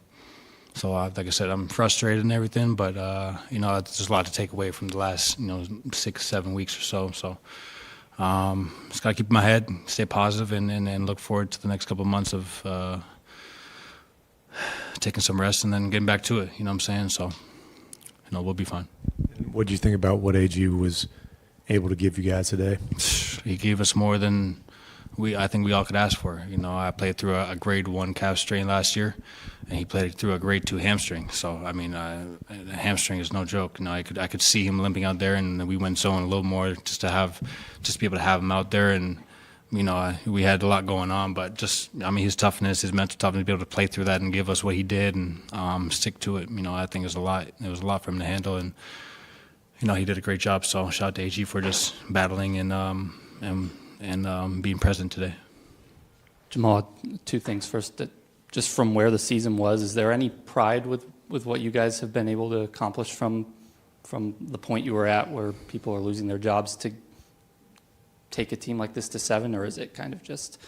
So, like I said, I'm frustrated and everything, but, there's a lot to take away from the last, 6-7 weeks or so. So, just got to keep my head, stay positive, and look forward to the next couple of months of taking some rest and then getting back to it. You know what I'm saying? So, we'll be fine. What do you think about what AG was able to give you guys today? He gave us more than I think we all could ask for. I played through a grade 1 calf strain last year, and he played through a grade 2 hamstring. So, a hamstring is no joke. I could see him limping out there, and we went zone a little more just to be able to have him out there. And, we had a lot going on, but his toughness, his mental toughness, to be able to play through that and give us what he did and stick to it. I think it was a lot. It was a lot for him to handle, and, he did a great job. So, shout out to AG for just battling and being present today. Jamal, 2 things. First, that just from where the season was, is there any pride with what you guys have been able to accomplish from the point you were at where people are losing their jobs to take a team like this to 7, or is it kind of just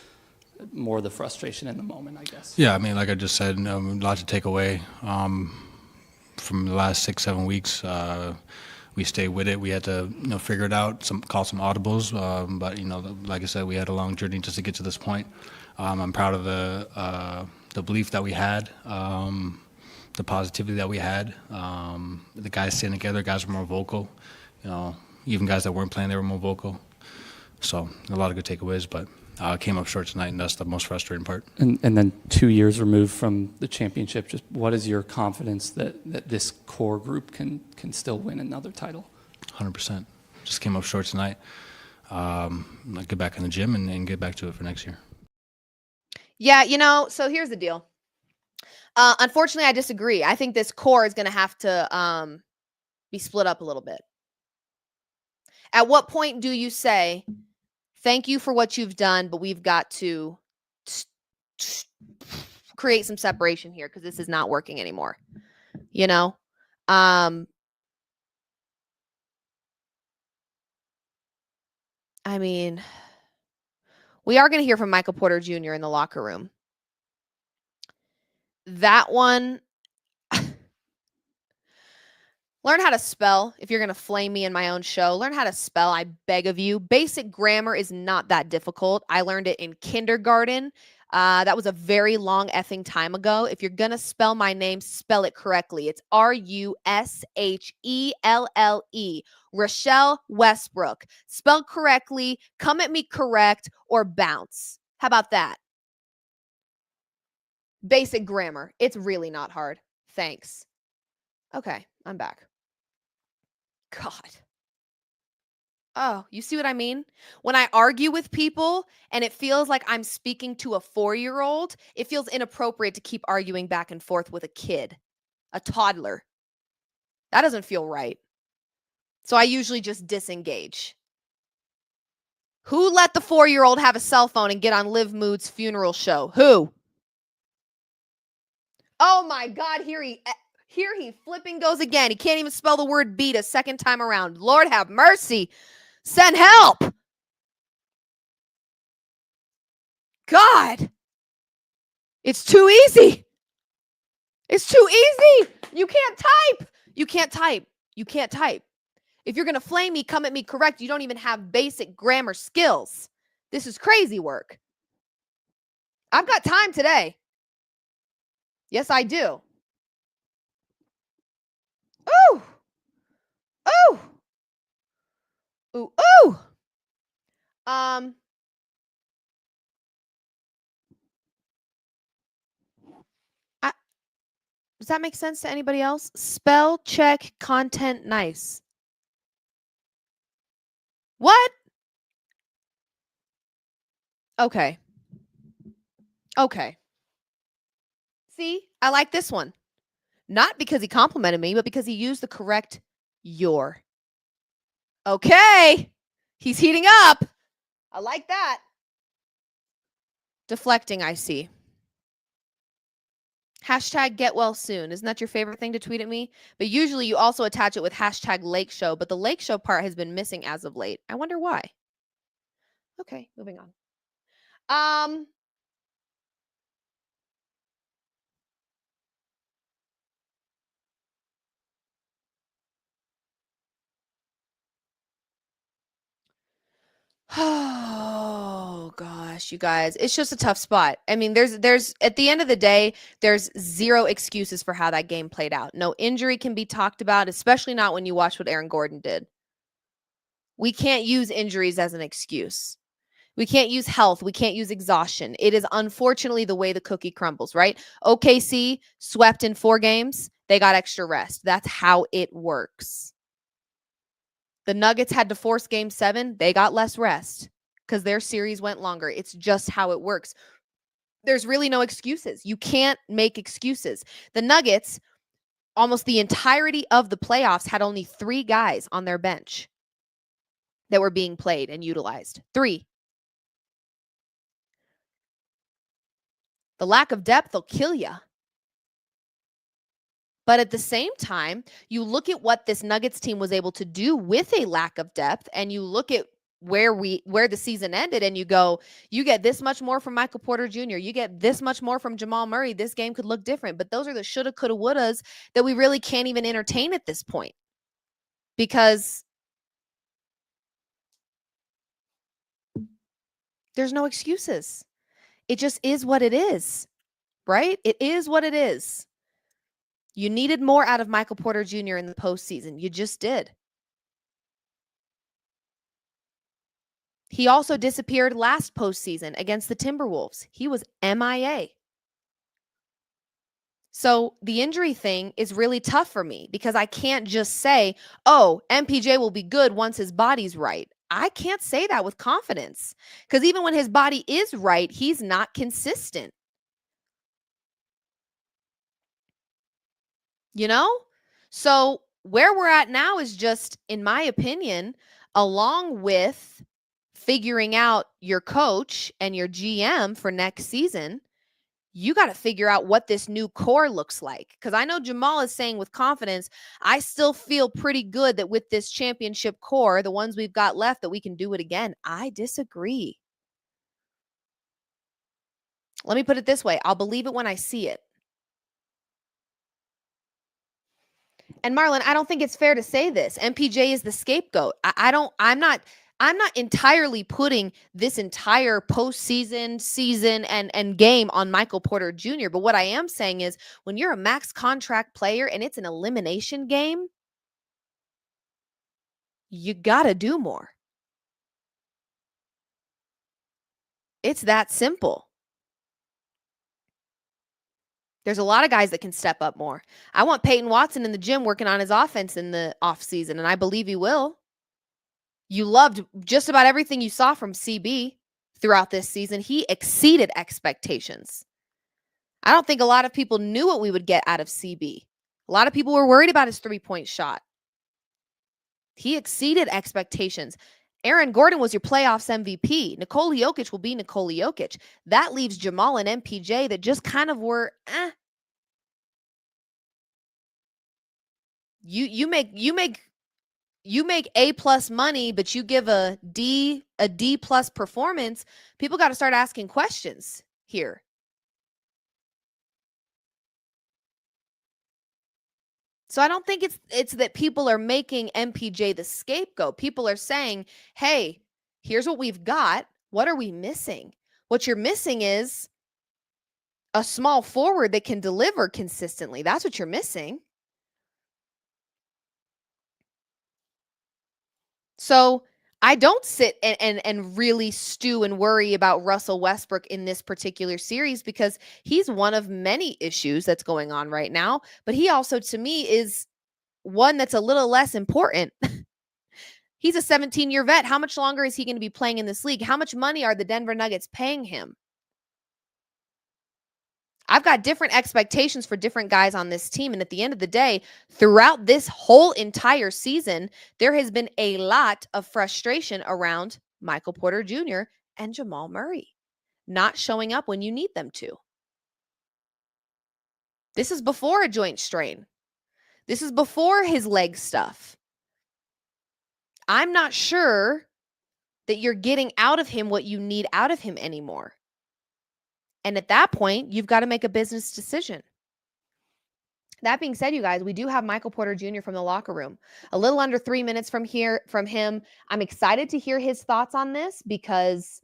more the frustration in the moment, I guess? Yeah, like I just said, a lot to take away from the last 6-7 weeks. We stayed with it. We had to, figure it out, call some audibles. But, like I said, we had a long journey just to get to this point. I'm proud of the belief that we had, the positivity that we had. The guys staying together, guys were more vocal. Even guys that weren't playing, they were more vocal. So a lot of good takeaways, but came up short tonight, and that's the most frustrating part. And then 2 years removed from the championship, just what is your confidence that this core group can still win another title? 100%. Just came up short tonight. Get back in the gym and get back to it for next year. Yeah, so here's the deal. Unfortunately, I disagree. I think this core is going to have to be split up a little bit. At what point do you say, thank you for what you've done, but we've got to create some separation here because this is not working anymore? We are going to hear from Michael Porter Jr. in the locker room. That one, Learn how to spell if you're going to flame me in my own show. Learn how to spell, I beg of you. Basic grammar is not that difficult. I learned it in kindergarten. That was a very long effing time ago. If you're going to spell my name, spell it correctly. It's Rushelle. Rochelle Westbrook. Spelled correctly, come at me correct, or bounce. How about that? Basic grammar. It's really not hard. Thanks. Okay, I'm back. God. Oh, you see what I mean? When I argue with people and it feels like I'm speaking to a 4-year-old, it feels inappropriate to keep arguing back and forth with a kid, a toddler. That doesn't feel right. So I usually just disengage. Who let the 4-year-old have a cell phone and get on Liv Moods' funeral show? Who? Oh my God, here he flipping goes again. He can't even spell the word beat a second time around. Lord have mercy. Send help. God. It's too easy. It's too easy. You can't type. You can't type. You can't type. If you're going to flame me, come at me correct. You don't even have basic grammar skills. This is crazy work. I've got time today. Yes, I do. Ooh. Ooh. Ooh. Ooh. Does that make sense to anybody else? Spell check content nice. What? Okay. Okay. See, I like this one. Not because he complimented me, but because he used the correct your. Okay. He's heating up. I like that. Deflecting, I see. Hashtag get well soon. Isn't that your favorite thing to tweet at me? But usually you also attach it with hashtag Lake Show, but the Lake Show part has been missing as of late. I wonder why. Okay, moving on. Oh gosh, you guys, it's just a tough spot. I mean, there's at the end of the day, there's zero excuses for how that game played out. No injury can be talked about, especially not when you watch what Aaron Gordon did. We can't use injuries as an excuse. We can't use health. We can't use exhaustion. It is unfortunately the way the cookie crumbles, right? OKC swept in 4 games. They got extra rest. That's how it works. The Nuggets had to force game 7. They got less rest because their series went longer. It's just how it works. There's really no excuses. You can't make excuses. The Nuggets, almost the entirety of the playoffs, had only 3 guys on their bench that were being played and utilized. 3. The lack of depth will kill you. But at the same time, you look at what this Nuggets team was able to do with a lack of depth, and you look at where the season ended, and you go, you get this much more from Michael Porter Jr., you get this much more from Jamal Murray. This game could look different. But those are the shoulda, coulda, wouldas that we really can't even entertain at this point. Because there's no excuses. It just is what it is, right? It is what it is. You needed more out of Michael Porter Jr. in the postseason. You just did. He also disappeared last postseason against the Timberwolves. He was MIA. So the injury thing is really tough for me because I can't just say, oh, MPJ will be good once his body's right. I can't say that with confidence because even when his body is right, he's not consistent. You know? So where we're at now is just, in my opinion, along with figuring out your coach and your GM for next season, you got to figure out what this new core looks like. Because I know Jamal is saying with confidence, I still feel pretty good that with this championship core, the ones we've got left, that we can do it again. I disagree. Let me put it this way. I'll believe it when I see it. And Marlon, I don't think it's fair to say this. MPJ is the scapegoat. I'm not entirely putting this entire postseason, season, and game on Michael Porter Jr. But what I am saying is when you're a max contract player and it's an elimination game, you gotta do more. It's that simple. There's a lot of guys that can step up more. I want Peyton Watson in the gym working on his offense in the offseason, and I believe he will. You loved just about everything you saw from CB throughout this season. He exceeded expectations. I don't think a lot of people knew what we would get out of CB. A lot of people were worried about his three-point shot. He exceeded expectations. Aaron Gordon was your playoffs MVP. Nikola Jokic will be Nikola Jokic. That leaves Jamal and MPJ that just kind of were, You make A+ money, but you give a D+ performance. People got to start asking questions here. So I don't think it's that people are making MPJ the scapegoat. People are saying, hey, here's what we've got. What are we missing? What you're missing is a small forward that can deliver consistently. That's what you're missing. So I don't sit and really stew and worry about Russell Westbrook in this particular series because he's one of many issues that's going on right now. But he also, to me, is one that's a little less important. He's a 17-year vet. How much longer is he going to be playing in this league? How much money are the Denver Nuggets paying him? I've got different expectations for different guys on this team. And at the end of the day, throughout this whole entire season, there has been a lot of frustration around Michael Porter Jr. and Jamal Murray not showing up when you need them to. This is before a joint strain. This is before his leg stuff. I'm not sure that you're getting out of him what you need out of him anymore. And at that point, you've got to make a business decision. That being said, you guys, we do have Michael Porter Jr. from the locker room. A little under 3 minutes from him. I'm excited to hear his thoughts on this because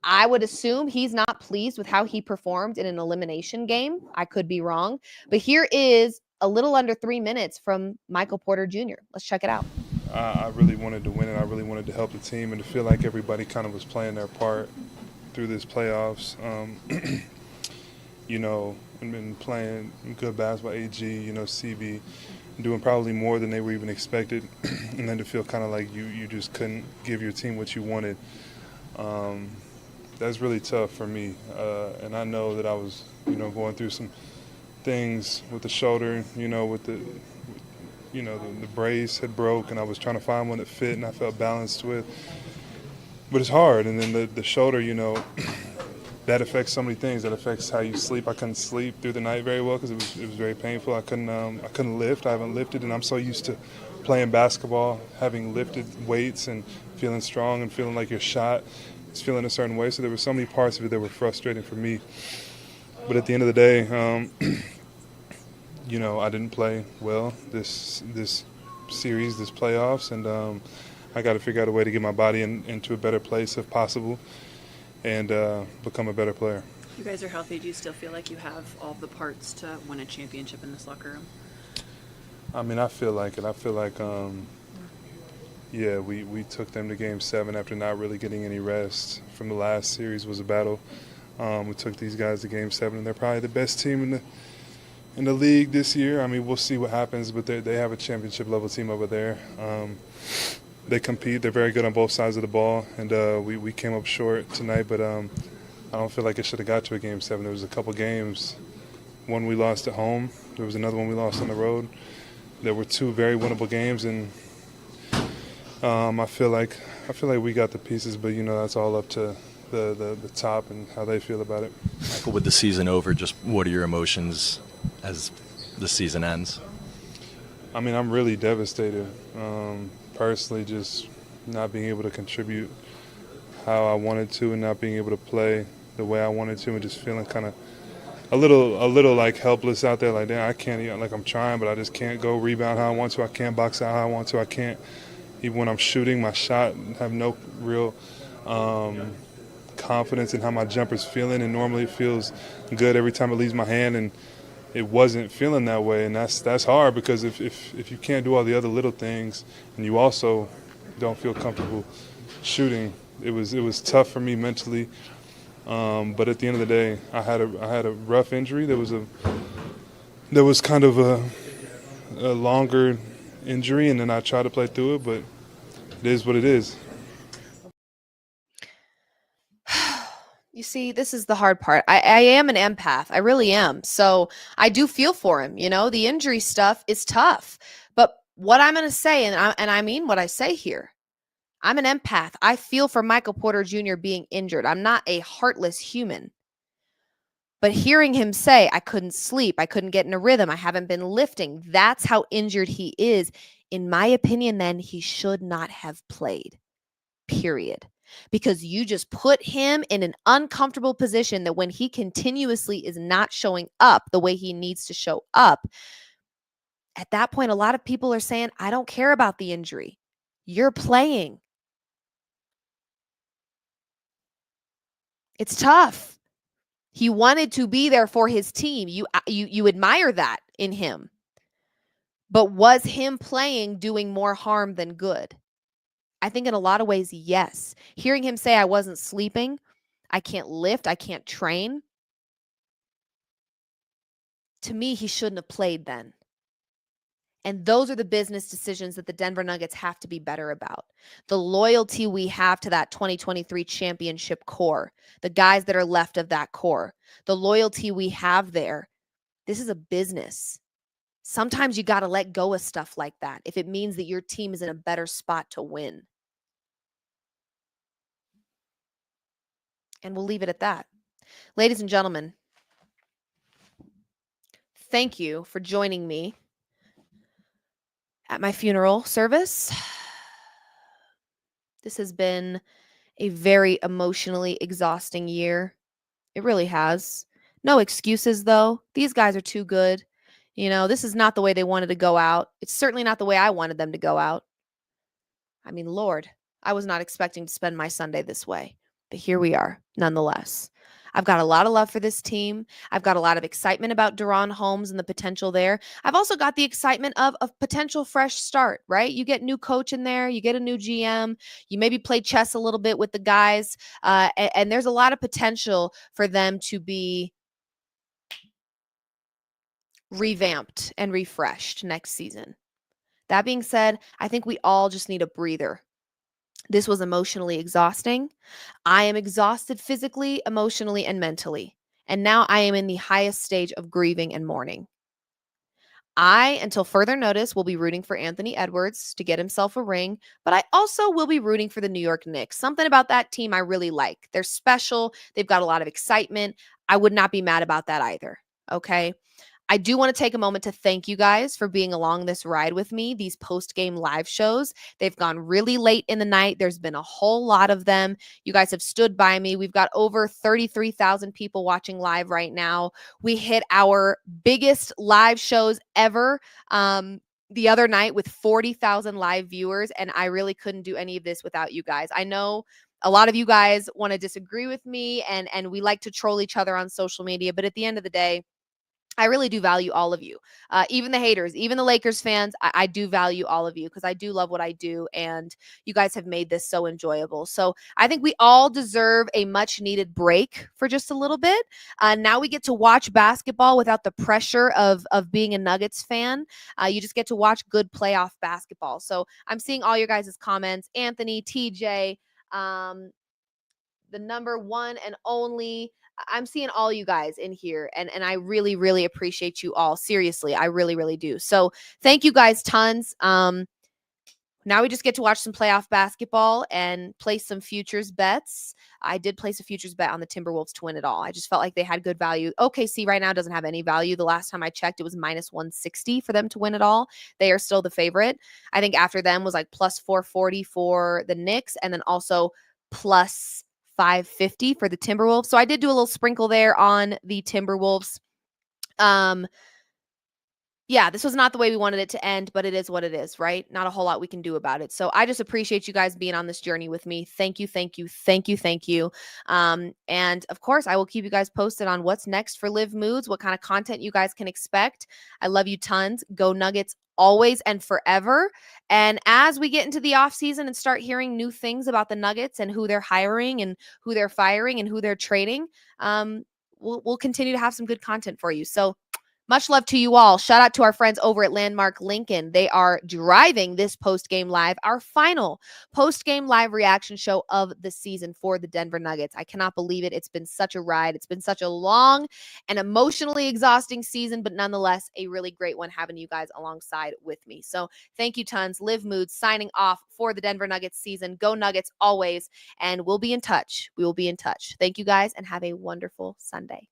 I would assume he's not pleased with how he performed in an elimination game. I could be wrong. But here is a little under 3 minutes from Michael Porter Jr. Let's check it out. I really wanted to win and I really wanted to help the team and to feel like everybody kind of was playing their part through this playoffs. I've been playing good basketball, AG, CB, doing probably more than they were even expected. And then to feel kind of like you just couldn't give your team what you wanted. That's really tough for me. And I know that I was, going through some things with the shoulder, with the brace had broke and I was trying to find one that fit and I felt balanced with. But it's hard. And then the shoulder, that affects so many things. That affects how you sleep. I couldn't sleep through the night very well because it was very painful. I couldn't lift. I haven't lifted, and I'm so used to playing basketball, having lifted weights and feeling strong and feeling like your shot is feeling a certain way. So there were so many parts of it that were frustrating for me. But at the end of the day, I didn't play well this series, this playoffs, and I got to figure out a way to get my body into a better place if possible and become a better player. You guys are healthy. Do you still feel like you have all the parts to win a championship in this locker room? I mean, I feel like it. I feel like, we took them to Game 7 after not really getting any rest from the last series was a battle. We took these guys to Game 7, and they're probably the best team in the league this year. I mean, we'll see what happens, but they have a championship-level team over there. They compete. They're very good on both sides of the ball, and we came up short tonight, but I don't feel like it should have got to a Game 7. There was a couple games. One we lost at home. There was another one we lost on the road. There were two very winnable games, and I feel like we got the pieces, but that's all up to the top and how they feel about it. Michael, with the season over, just what are your emotions as the season ends? I mean, I'm really devastated. Personally, just not being able to contribute how I wanted to and not being able to play the way I wanted to and just feeling kind of a little like helpless out there. Like, damn, I can't even, like, I'm trying, but I just can't go rebound how I want to. I can't box out how I want to. I can't, even when I'm shooting my shot, have no real confidence in how my jumper's feeling. And normally it feels good every time it leaves my hand, and it wasn't feeling that way. And that's hard, because if you can't do all the other little things and you also don't feel comfortable shooting, it was tough for me mentally. But at the end of the day, I had a rough injury. There was kind of a longer injury, and then I tried to play through it, but it is what it is. You see, this is the hard part. I am an empath. I really am. So I do feel for him. The injury stuff is tough. But what I'm going to say, and I mean what I say here, I'm an empath. I feel for Michael Porter Jr. being injured. I'm not a heartless human. But hearing him say, I couldn't sleep, I couldn't get in a rhythm, I haven't been lifting, that's how injured he is. In my opinion, then he should not have played, period. Because you just put him in an uncomfortable position that when he continuously is not showing up the way he needs to show up, at that point, a lot of people are saying, I don't care about the injury. You're playing. It's tough. He wanted to be there for his team. You admire that in him. But was him playing doing more harm than good? I think in a lot of ways, yes. Hearing him say, I wasn't sleeping, I can't lift, I can't train. To me, he shouldn't have played then. And those are the business decisions that the Denver Nuggets have to be better about. The loyalty we have to that 2023 championship core, the guys that are left of that core, the loyalty we have there. This is a business. Sometimes you got to let go of stuff like that if it means that your team is in a better spot to win. And we'll leave it at that. Ladies and gentlemen, thank you for joining me at my funeral service. This has been a very emotionally exhausting year. It really has. No excuses, though. These guys are too good. This is not the way they wanted to go out. It's certainly not the way I wanted them to go out. I mean, Lord, I was not expecting to spend my Sunday this way. But here we are, nonetheless. I've got a lot of love for this team. I've got a lot of excitement about Deron Holmes and the potential there. I've also got the excitement of a potential fresh start, right? You get new coach in there. You get a new GM. You maybe play chess a little bit with the guys. And there's a lot of potential for them to be revamped and refreshed next season. That being said, I think we all just need a breather. This was emotionally exhausting. I am exhausted physically, emotionally, and mentally. And now I am in the highest stage of grieving and mourning. I, until further notice, will be rooting for Anthony Edwards to get himself a ring, but I also will be rooting for the New York Knicks. Something about that team I really like. They're special. They've got a lot of excitement. I would not be mad about that either. Okay. I do want to take a moment to thank you guys for being along this ride with me, these post-game live shows. They've gone really late in the night. There's been a whole lot of them. You guys have stood by me. We've got over 33,000 people watching live right now. We hit our biggest live shows ever the other night with 40,000 live viewers, and I really couldn't do any of this without you guys. I know a lot of you guys want to disagree with me, and we like to troll each other on social media, but at the end of the day, I really do value all of you, even the haters, even the Lakers fans. I do value all of you because I do love what I do, and you guys have made this so enjoyable. So I think we all deserve a much-needed break for just a little bit. Now we get to watch basketball without the pressure of being a Nuggets fan. You just get to watch good playoff basketball. So I'm seeing all your guys' comments. Anthony, TJ, the number one and only. I'm seeing all you guys in here, and I really, really appreciate you all. Seriously, I really, really do. So thank you guys tons. Now we just get to watch some playoff basketball and place some futures bets. I did place a futures bet on the Timberwolves to win it all. I just felt like they had good value. OKC right now doesn't have any value. The last time I checked, it was minus 160 for them to win it all. They are still the favorite. I think after them was like plus 440 for the Knicks, and then also plus 550 for the Timberwolves. So I did do a little sprinkle there on the Timberwolves. Yeah, this was not the way we wanted it to end, but it is what it is, right? Not a whole lot we can do about it. So I just appreciate you guys being on this journey with me. Thank you, thank you, thank you, thank you. And of course, I will keep you guys posted on what's next for Liv Moods, what kind of content you guys can expect. I love you tons. Go Nuggets always and forever. And as we get into the offseason and start hearing new things about the Nuggets and who they're hiring and who they're firing and who they're trading, we'll continue to have some good content for you. So much love to you all. Shout out to our friends over at Landmark Lincoln. They are driving this post-game live, our final post-game live reaction show of the season for the Denver Nuggets. I cannot believe it. It's been such a ride. It's been such a long and emotionally exhausting season, but nonetheless, a really great one having you guys alongside with me. So thank you tons. Liv Moods signing off for the Denver Nuggets season. Go Nuggets always, and we'll be in touch. We will be in touch. Thank you guys, and have a wonderful Sunday.